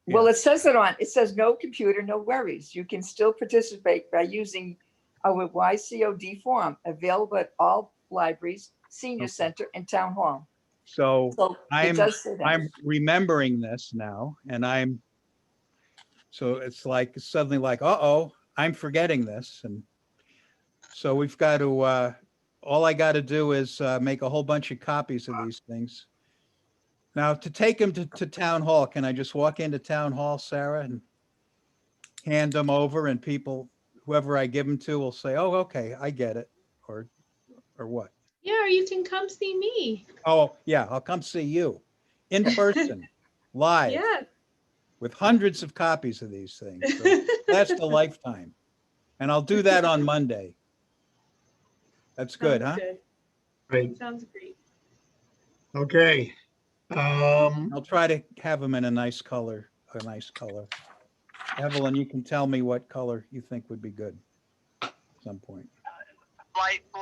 well, it says it says no computer, no worries. You can still participate by using our YCOD form available at all libraries, senior Okay. center and town hall. so So it I'm does say that. I'm remembering this now and so it's like suddenly like, uh-oh, I'm forgetting this. And so we've got to, all I got to do is make a whole bunch of copies of these things. Now, to take them to town hall, can I just walk into town hall, Sarah, and hand them over and people, whoever I give them to will say, oh, okay, I get it, or what? Yeah, or you can come see me. Oh, yeah, I'll come see you in person, live, Yeah. with hundreds of copies of these things. So that's a lifetime. And I'll do that on Monday. That's good, huh? Sounds good. great. Sounds great. Okay. I'll try to have them in a nice color, Evelyn, you can tell me what color you think would be good at some point. Light blue,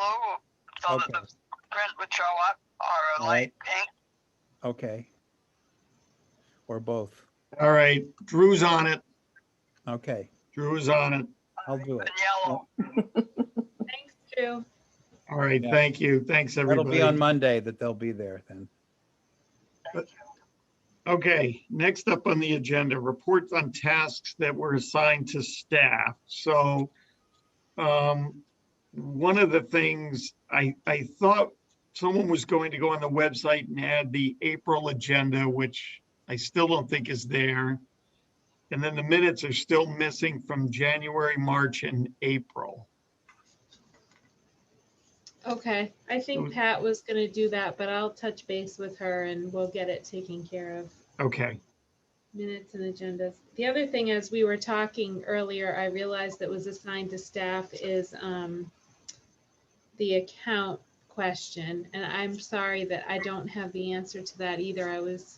so that Okay. the print would show up, or a All light right. pink. Okay. Or both. All right, Drew's on it. Okay, Drew is on it. I'll do And it. yellow. Thanks, Drew. All right, Yeah. thank you. Thanks, That'll be on everybody. Monday that they'll be there then. Thank you. Okay, next up on the agenda, reports on tasks that were assigned to staff. So one of the things I thought someone was going to go on the website and add the April agenda, which I still don't think is there. And then the minutes are still missing from January, March, and April. Okay, I think So- Pat was gonna do that, but I'll touch base with her and we'll get it taken care of. Okay, Minutes and agendas. The other thing, as we were talking earlier, I realized that was assigned to staff is the account question. And I'm sorry that I don't have the answer to that either. I was,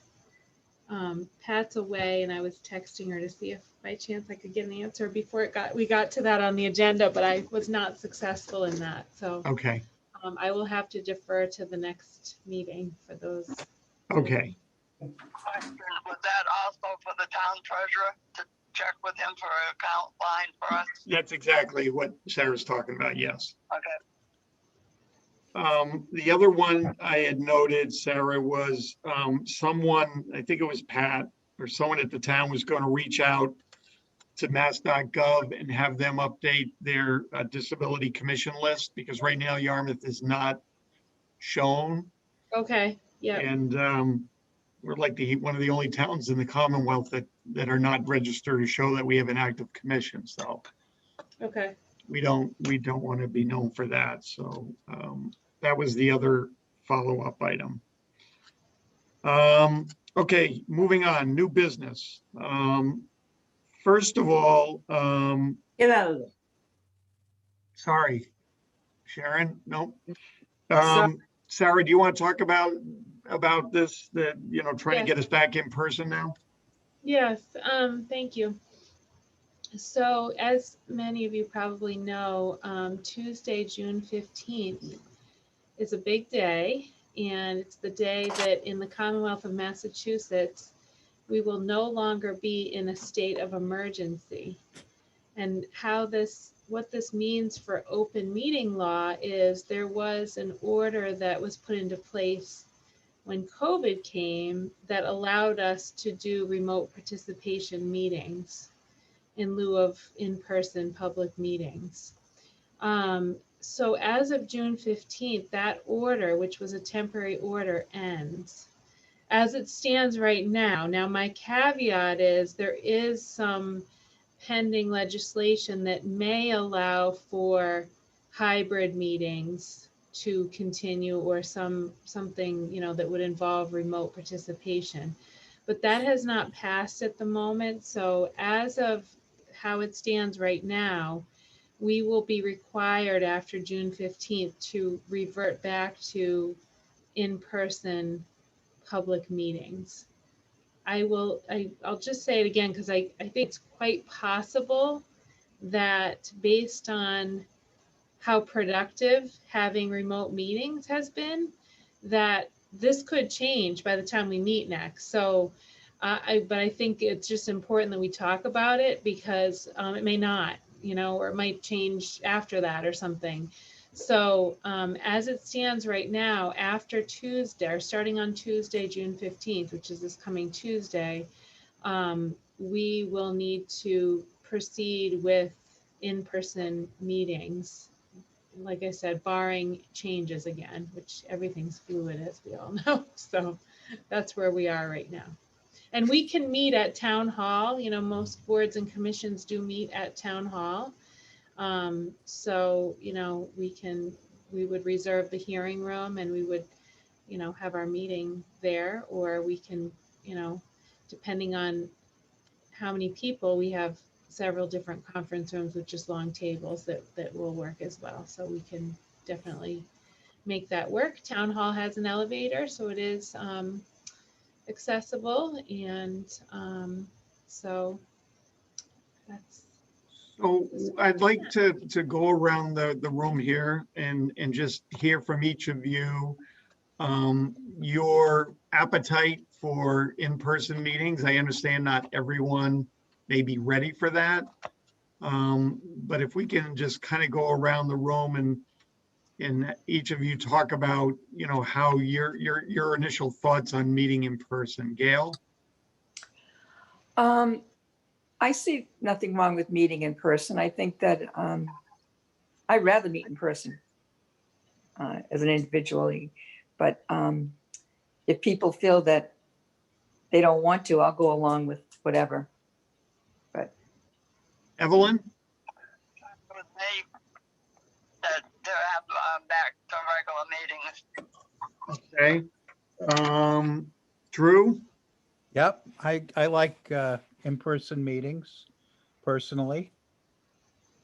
Pat's away and I was texting her to see if by chance I could get an answer before we got to that on the agenda, but I was not successful in that. So okay, I will have to defer to the next meeting for those. okay. Question, was that also for the town treasurer to check with him for an account line for us? That's exactly what Sarah's talking about, yes. Okay. The other one I had noted, Sarah, was someone, I think it was Pat, or someone at the town was going to reach out to mass.gov and have them update their disability commission list, because right now Yarmouth is not shown. Okay, yeah, And we're like one of the only towns in the Commonwealth that are not registered to show that we have an active commission. So okay. we don't want to be known for that. So that was the other follow-up item. Okay, moving on, new business. First of all, Get out of there. sorry, Sharon, no. Sorry. Sarah, do you want to talk about this, that, trying to Yes. get us back in person now? Yes, thank you. So as many of you probably know, Tuesday, June 15th is a big day. And it's the day that in the Commonwealth of Massachusetts, we will no longer be in a state of emergency. And what this means for open meeting law is there was an order that was put into place when COVID came that allowed us to do remote participation meetings in lieu of in-person public meetings. So as of June 15th, that order, which was a temporary order, ends. As it stands right now, my caveat is there is some pending legislation that may allow for hybrid meetings to continue, or something that would involve remote participation. But that has not passed at the moment. So as of how it stands right now, we will be required after June 15th to revert back to in-person public meetings. I'll just say it again, because I think it's quite possible that based on how productive having remote meetings has been, that this could change by the time we meet next. So, but I think it's just important that we talk about it, because it may not, or it might change after that or something. So as it stands right now, after Tuesday, or starting on Tuesday, June 15th, which is this coming Tuesday, we will need to proceed with in-person meetings. Like I said, barring changes again, which everything's fluid, as we all know. So that's where we are right now. And we can meet at town hall. Most boards and commissions do meet at town hall. So, we would reserve the hearing room and we would, have our meeting there, or we can, depending on how many people, we have several different conference rooms with just long tables that will work as well. So we can definitely make that work. Town hall has an elevator, so it is accessible. And so that's. So I'd like to go around the room here and just hear from each of you your appetite for in-person meetings. I understand not everyone may be ready for that. But if we can just kind of go around the room and each of you talk about, how your initial thoughts on meeting in person. Gail? I see nothing wrong with meeting in person. I think that I'd rather meet in person as an individually, but if people feel that they don't want to, I'll go along with whatever. But Evelyn? With me, that to have back to regular meetings. Okay. Drew? Yep, I like in-person meetings personally.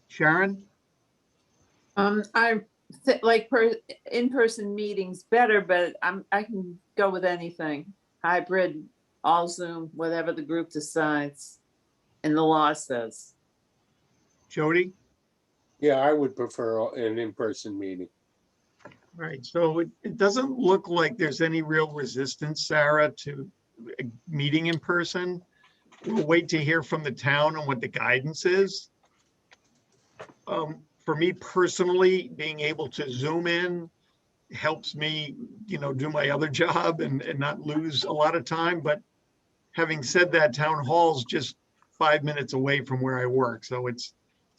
Sharon? Like in-person meetings better, but I can go with anything. Hybrid, all Zoom, whatever the group decides and the law says. Jody? Yeah, I would prefer an in-person meeting. Right, so it doesn't look like there's any real resistance, Sarah, to meeting in person. We'll wait to hear from the town on what the guidance is. For me personally, being able to Zoom in helps me, do my other job and not lose a lot of time. But having said that, town hall's just 5 minutes away from where I work. So it's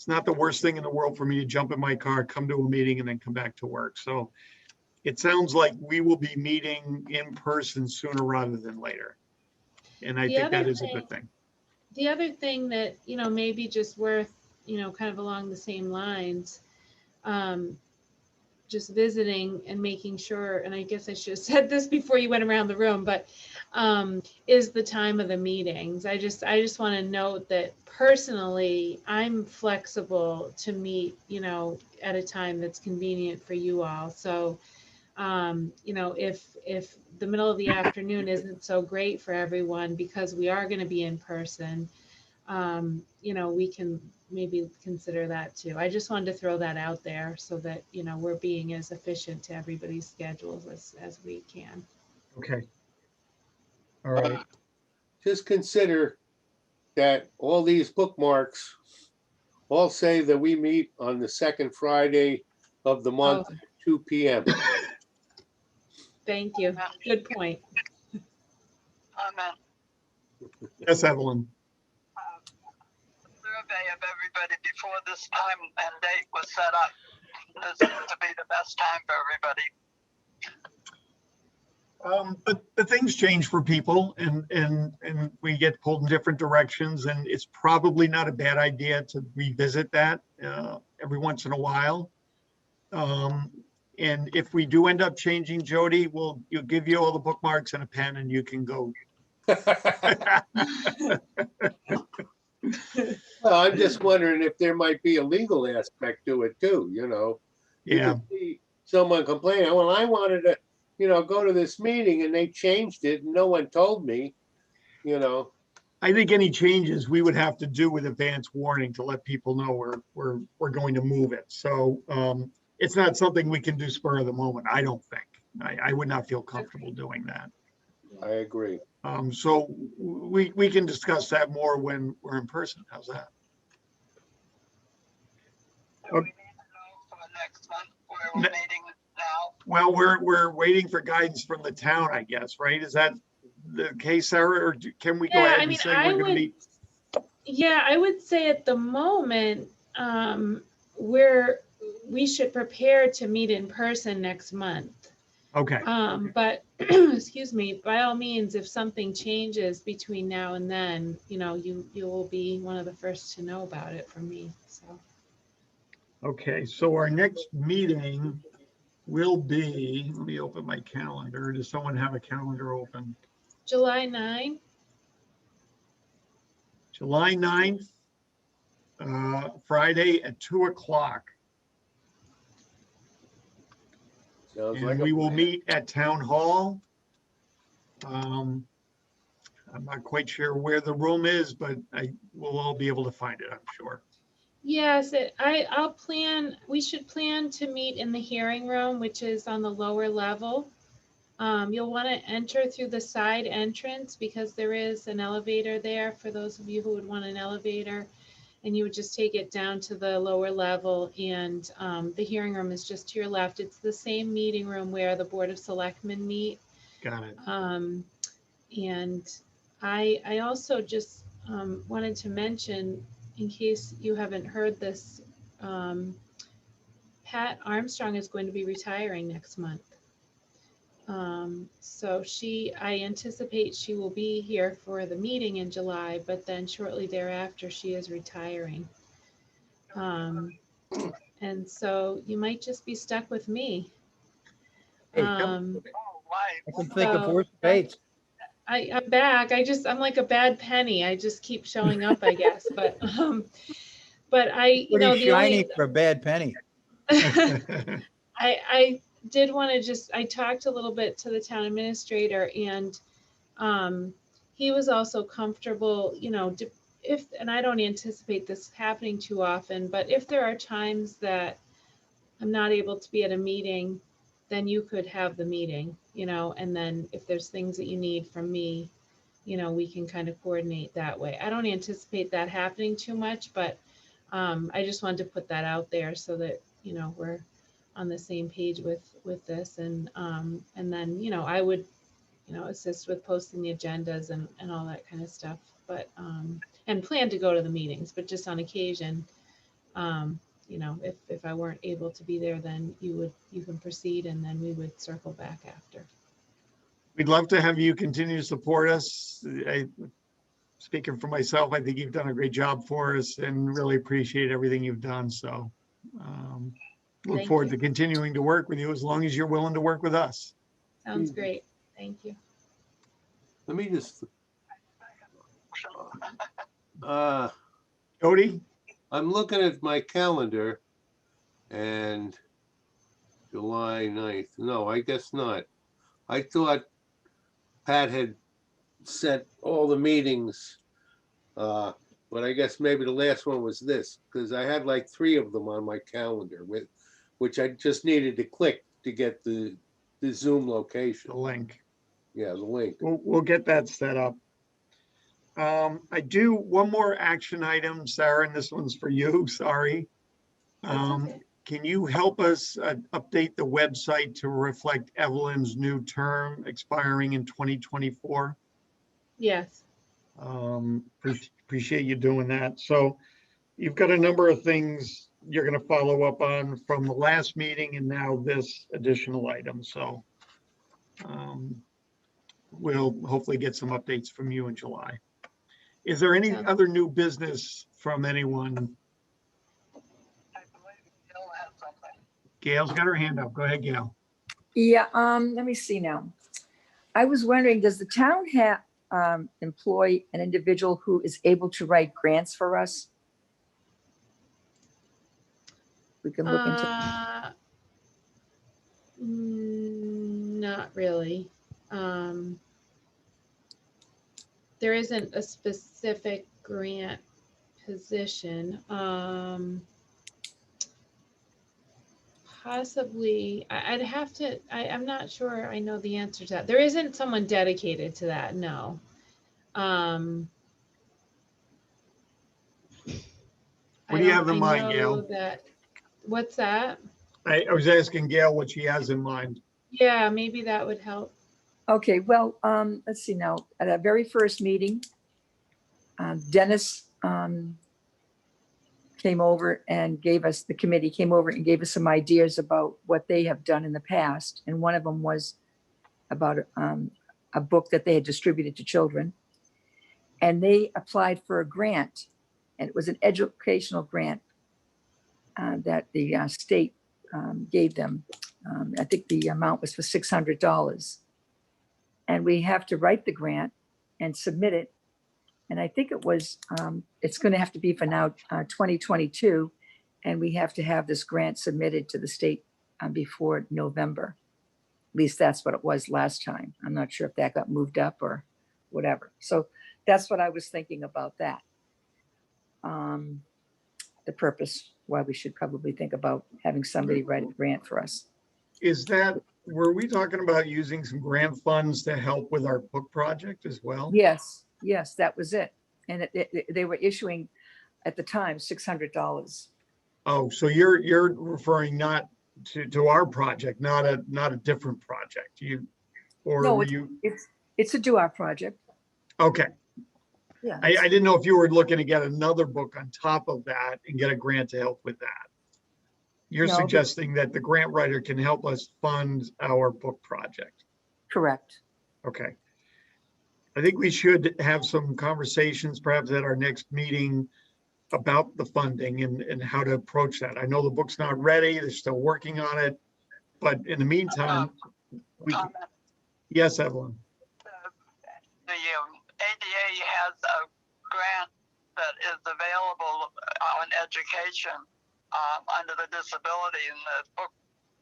not the worst thing in the world for me to jump in my car, come to a meeting and then come back to work. So it sounds like we will be meeting in person sooner rather than later. And I The think that other is a thing- good thing. The other thing that, maybe just worth, kind of along the same lines, just visiting and making sure, and I guess I should have said this before you went around the room, but is the time of the meetings. I just want to note that personally, I'm flexible to meet, at a time that's convenient for you all. So, if the middle of the afternoon isn't so great for everyone because we are going to be in person, we can maybe consider that too. I just wanted to throw that out there so that, we're being as efficient to everybody's schedules as we can. Okay. All right. Just consider that all these bookmarks all say that we meet on the second Friday of the month Oh. at 2 p.m. Thank you. Good point. Amen. Yes, Evelyn. Survey of everybody before this time and date was set up. This seems to be the best time for everybody. But things change for people and we get pulled in different directions, and it's probably not a bad idea to revisit that every once in a while. And if we do end up changing, Jody, you'll give you all the bookmarks and a pen and you can go. Well, I'm just wondering if there might be a legal aspect to it too, You Yeah, can see someone complaining, well, I wanted to, go to this meeting and they changed it and no one told me, I think any changes we would have to do with advance warning to let people know we're going to move it. So it's not something we can do spur of the moment, I don't think. I would not feel comfortable doing that. I agree. So we can discuss that more when we're in person. How's that? Do we need to know for next month where we're meeting now? Well, we're waiting for guidance from the town, I guess, right? Is that the case, Sarah, or can we go Yeah, ahead I and mean, say we're going to meet? Yeah, I would say at the moment, we should prepare to meet in person next month. Okay, But excuse me, by all means, if something changes between now and then, you will be one of the first to know about it from me. So okay. So our next meeting will be, let me open my calendar. Does someone have a calendar open? July 9. July 9th, Friday at 2 o'clock. Sounds And like we will plan. meet at Town Hall. I'm not quite sure where the room is, but we'll all be able to find it, I'm sure. Yes, we should plan to meet in the hearing room, which is on the lower level. You'll want to enter through the side entrance because there is an elevator there for those of you who would want an elevator. And you would just take it down to the lower level, and the hearing room is just to your left. It's the same meeting room where the Board of Selectmen meet. Got it. And I also just wanted to mention, in case you haven't heard this Pat Armstrong is going to be retiring next month. So I anticipate she will be here for the meeting in July, but then shortly thereafter, she is retiring. And so you might just be stuck with me. Hey, Um, Oh, right. I can think of So worse fates. I'm back. I'm like a bad penny. I just keep showing up, I guess. But I, you know, Pretty the shiny only, for a bad penny. I did want to I talked a little bit to the town administrator, and he was also comfortable, you know, and I don't anticipate this happening too often, but if there are times that I'm not able to be at a meeting, then you could have the meeting, you know, and then if there's things that you need from me, you know, we can kind of coordinate that way. I don't anticipate that happening too much, but I just wanted to put that out there so that, you know, we're on the same page with this. And then, you know, I would, you know, assist with posting the agendas and all that kind of stuff, but, and plan to go to the meetings, but just on occasion, you know, if I weren't able to be there, then you can proceed, and then we would circle back after. We'd love to have you continue to support us. Speaking for myself, I think you've done a great job for us and really appreciate everything you've done. So look Thank forward you. to continuing to work with you as long as you're willing to work with us. Sounds great. Thank you. Let me just, Jody? I'm looking at my calendar and July 9th. No, I guess not. I thought Pat had set all the meetings. But I guess maybe the last one was this, because I had like 3 of them on my calendar with, which I just needed to click to get the Zoom location. The link. Yeah, the link. We'll get that set up. I do one more action item, Sarah, and this one's for you. Sorry. That's okay. Can you help us update the website to reflect Evelyn's new term expiring in 2024? Yes. Appreciate you doing that. So you've got a number of things you're going to follow up on from the last meeting and now this additional item. So we'll hopefully get some updates from you in July. Is there any other new business from anyone? I believe Jill has something. Gail's got her hand up. Go ahead, Gail. Yeah, let me see now. I was wondering, does the town have employ an individual who is able to write grants for us? We can look into. Not really. There isn't a specific grant position. Possibly, I'd have to, I'm not sure I know the answer to that. There isn't someone dedicated to that, no. What do you have in mind, Gail? What's that? I was asking Gail what she has in mind. Yeah, maybe that would help. Okay, well, let's see now. At our very first meeting, Dennis came over and gave us, the committee came over and gave us some ideas about what they have done in the past. And one of them was about a book that they had distributed to children. And they applied for a grant, and it was an educational grant that the state gave them. I think the amount was for $600. And we have to write the grant and submit it. And I think it was, it's going to have to be for now 2022. And we have to have this grant submitted to the state before November. At least that's what it was last time. I'm not sure if that got moved up or whatever. So that's what I was thinking about that. The purpose why we should probably think about having somebody write a grant for us. Were we talking about using some grant funds to help with our book project as well? Yes, that was it. And they were issuing at the time $600. Oh, so you're referring not to our project, not a different project. No, it's a do-our project. Okay. Yeah. I didn't know if you were looking to get another book on top of that and get a grant to help with that. You're No, but- suggesting that the grant writer can help us fund our book project. Correct. Okay. I think we should have some conversations perhaps at our next meeting about the funding and how to approach that. I know the book's not ready, they're still working on it, but in the meantime, we can, Comment. yes, Evelyn. The ADA has a grant that is available on education under the disability, and the book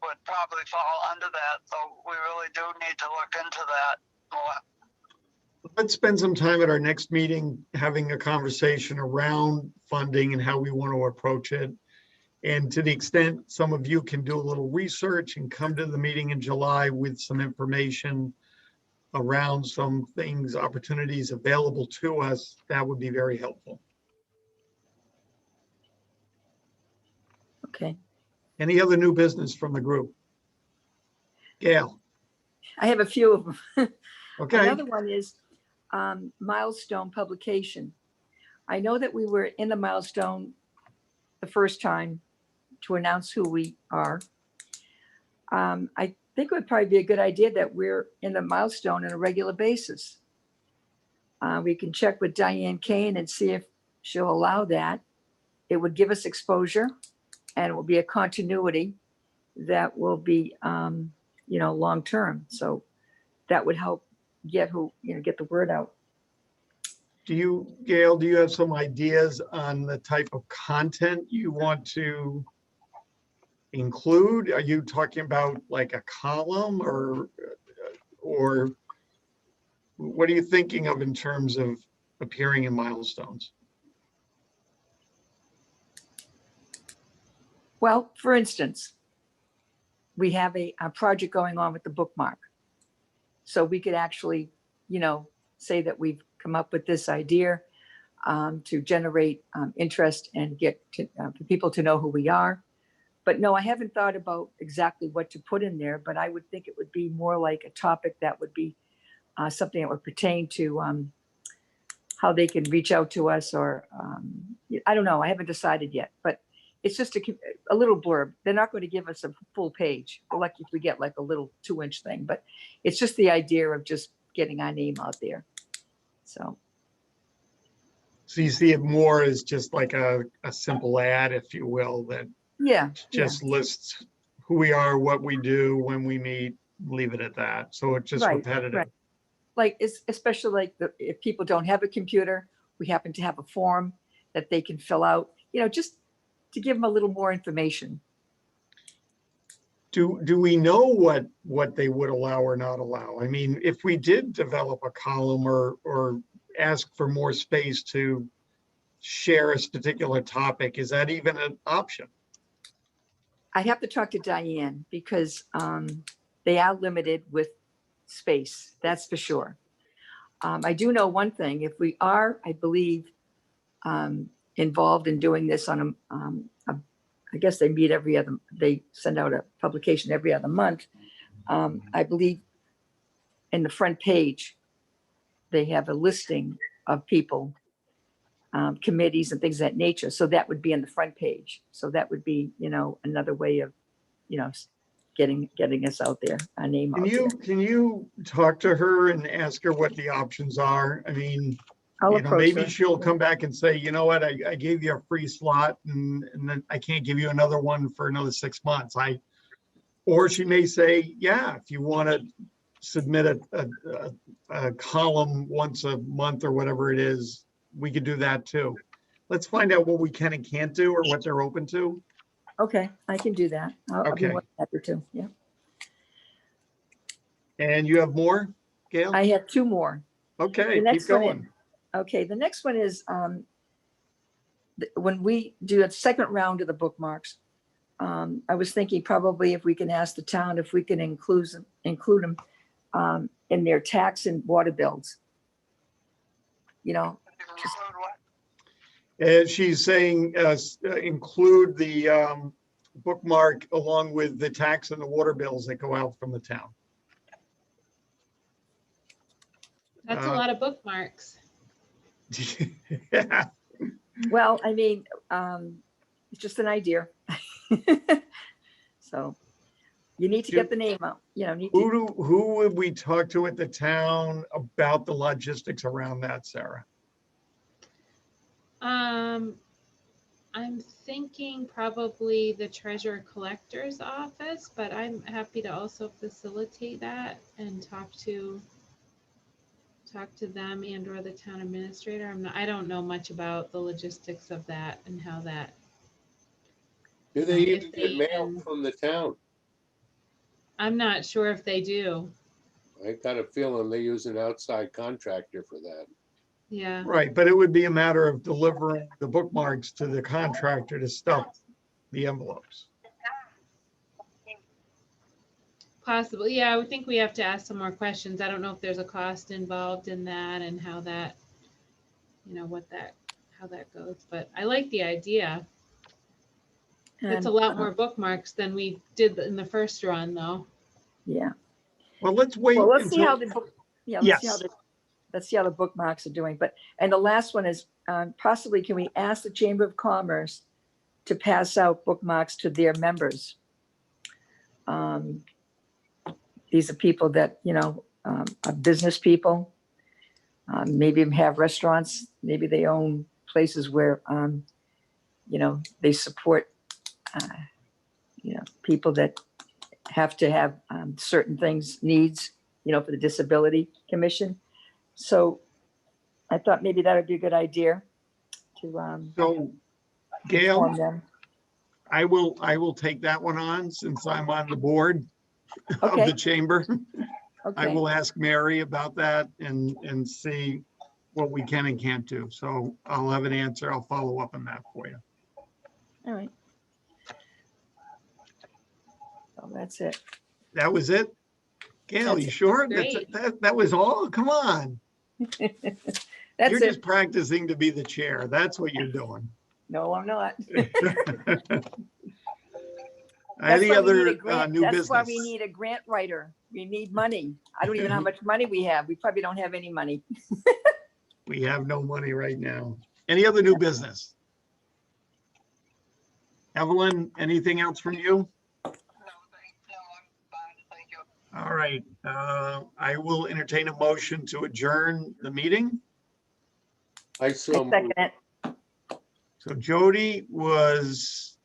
would probably fall under that. So we really do need to look into that more. Let's spend some time at our next meeting having a conversation around funding and how we want to approach it. And to the extent some of you can do a little research and come to the meeting in July with some information around some things, opportunities available to us, that would be very helpful. Okay. Any other new business from the group? Gail, I have a few of them. okay, Another one is milestone publication. I know that we were in the milestone the first time to announce who we are. I think it would probably be a good idea that we're in the milestone on a regular basis. We can check with Diane Kane and see if she'll allow that. It would give us exposure and it will be a continuity that will be, long-term. So that would help get the word out. Gail, do you have some ideas on the type of content you want to include? Are you talking about like a column or what are you thinking of in terms of appearing in milestones? Well, for instance, we have a project going on with the bookmark. So we could actually, say that we've come up with this idea to generate interest and get for people to know who we are. But no, I haven't thought about exactly what to put in there, but I would think it would be more like a topic that would be something that would pertain to how they can reach out to us, or I don't know. I haven't decided yet, but it's just a little blurb. They're not going to give us a full page. We're lucky if we get like a little 2-inch thing, but it's just the idea of just getting our name out there. So So you see it more as just like a simple ad, if you will, that yeah, just lists who we are, what we do, when we meet, leave it at that. So it's just Right, repetitive. right. Like especially like if people don't have a computer, we happen to have a form that they can fill out, just to give them a little more information. Do we know what they would allow or not allow? I mean, if we did develop a column or ask for more space to share a particular topic, is that even an option? I'd have to talk to Diane because they are limited with space, that's for sure. I do know one thing, if we are, I believe, involved in doing this on I guess they send out a publication every other month. I believe in the front page, they have a listing of people, committees and things of that nature. So that would be on the front page. So that would be, another way of, getting us out there, our name out there. Can you talk to her and ask her what the options are? I mean, I'll approach maybe her. she'll come back and say, you know what, I gave you a free slot and then I can't give you another one for another 6 months. Or she may say, yeah, if you want to submit a column once a month or whatever it is, we could do that too. Let's find out what we can and can't do or what they're open to. Okay, I can do that. I'll be Okay. more than happy to, yeah. And you have more, Gail? I have 2 more. Okay, The keep next one going. Okay, the next one is when we do a second round of the bookmarks, I was thinking probably if we can ask the town if we can include them in their tax and water bills. Include what? And she's saying include the bookmark along with the tax and the water bills that go out from the town. That's a lot of bookmarks. Yeah. Well, I mean, it's just an idea. So you need to get the name out, need to, Who would we talk to at the town about the logistics around that, Sarah? I'm thinking probably the treasurer collector's office, but I'm happy to also facilitate that and talk to them and or the town administrator. I don't know much about the logistics of that and how that. Do they If even they get mail even- from the town? I'm not sure if they do. I got a feeling they use an outside contractor for that. Yeah. Right, but it would be a matter of delivering the bookmarks to the contractor to stuff the envelopes. Possibly, yeah, I would think we have to ask some more questions. I don't know if there's a cost involved in that and how that, how that goes, but I like the idea. It's a and, lot more bookmarks than we did in the first run, though. yeah. Well, let's wait Well, let's see how until, the book, let's see how yes, let's see how the bookmarks are doing. And the last one is possibly, can we ask the Chamber of Commerce to pass out bookmarks to their members? These are people that, are business people. Maybe have restaurants, maybe they own places where, they support, people that have to have certain things, needs, for the Disability Commission. So I thought maybe that would be a good idea to so Gail, inform them. I will take that one on since I'm on the board of Okay. the chamber. I Okay, will ask Mary about that and see what we can and can't do. So I'll have an answer. I'll follow up on that for you. all right. So that's it. That was it? Gail, That's you it. sure? Great. That was all? Come on. That's You're it. just practicing to be the chair. That's what you're doing. No, I'm not. Any why we need other a grant. new That's why business? we need a grant writer. We need money. I don't even know how much money we have. We probably don't have any money. We have no money right now. Any other new business? Evelyn, anything else from you? No, I'm fine, thank you. All right, I will entertain a motion to adjourn the meeting. I I so second it. So Jody was,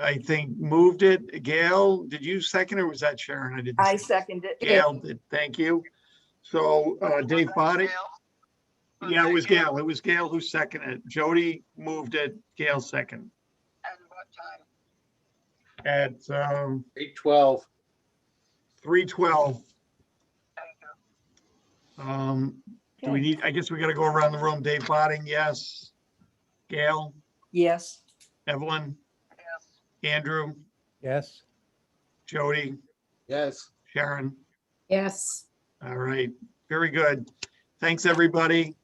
I think, moved it. Gail, did you second or was that Sharon? I didn't. I see. second it. Gail did, thank you. So Dave Body, Gail? yeah, it was Gail. It was Gail who seconded it. Jody moved it, Gail second. And what time? At 8:12. 3:12. Thank you. Do we need, I guess we gotta go around the room. Dave Botting, yes. Gail, Yes. Evelyn, Yes. Andrew, Yes. Jody, Yes. Sharon. Yes. All right, very good. Thanks, everybody.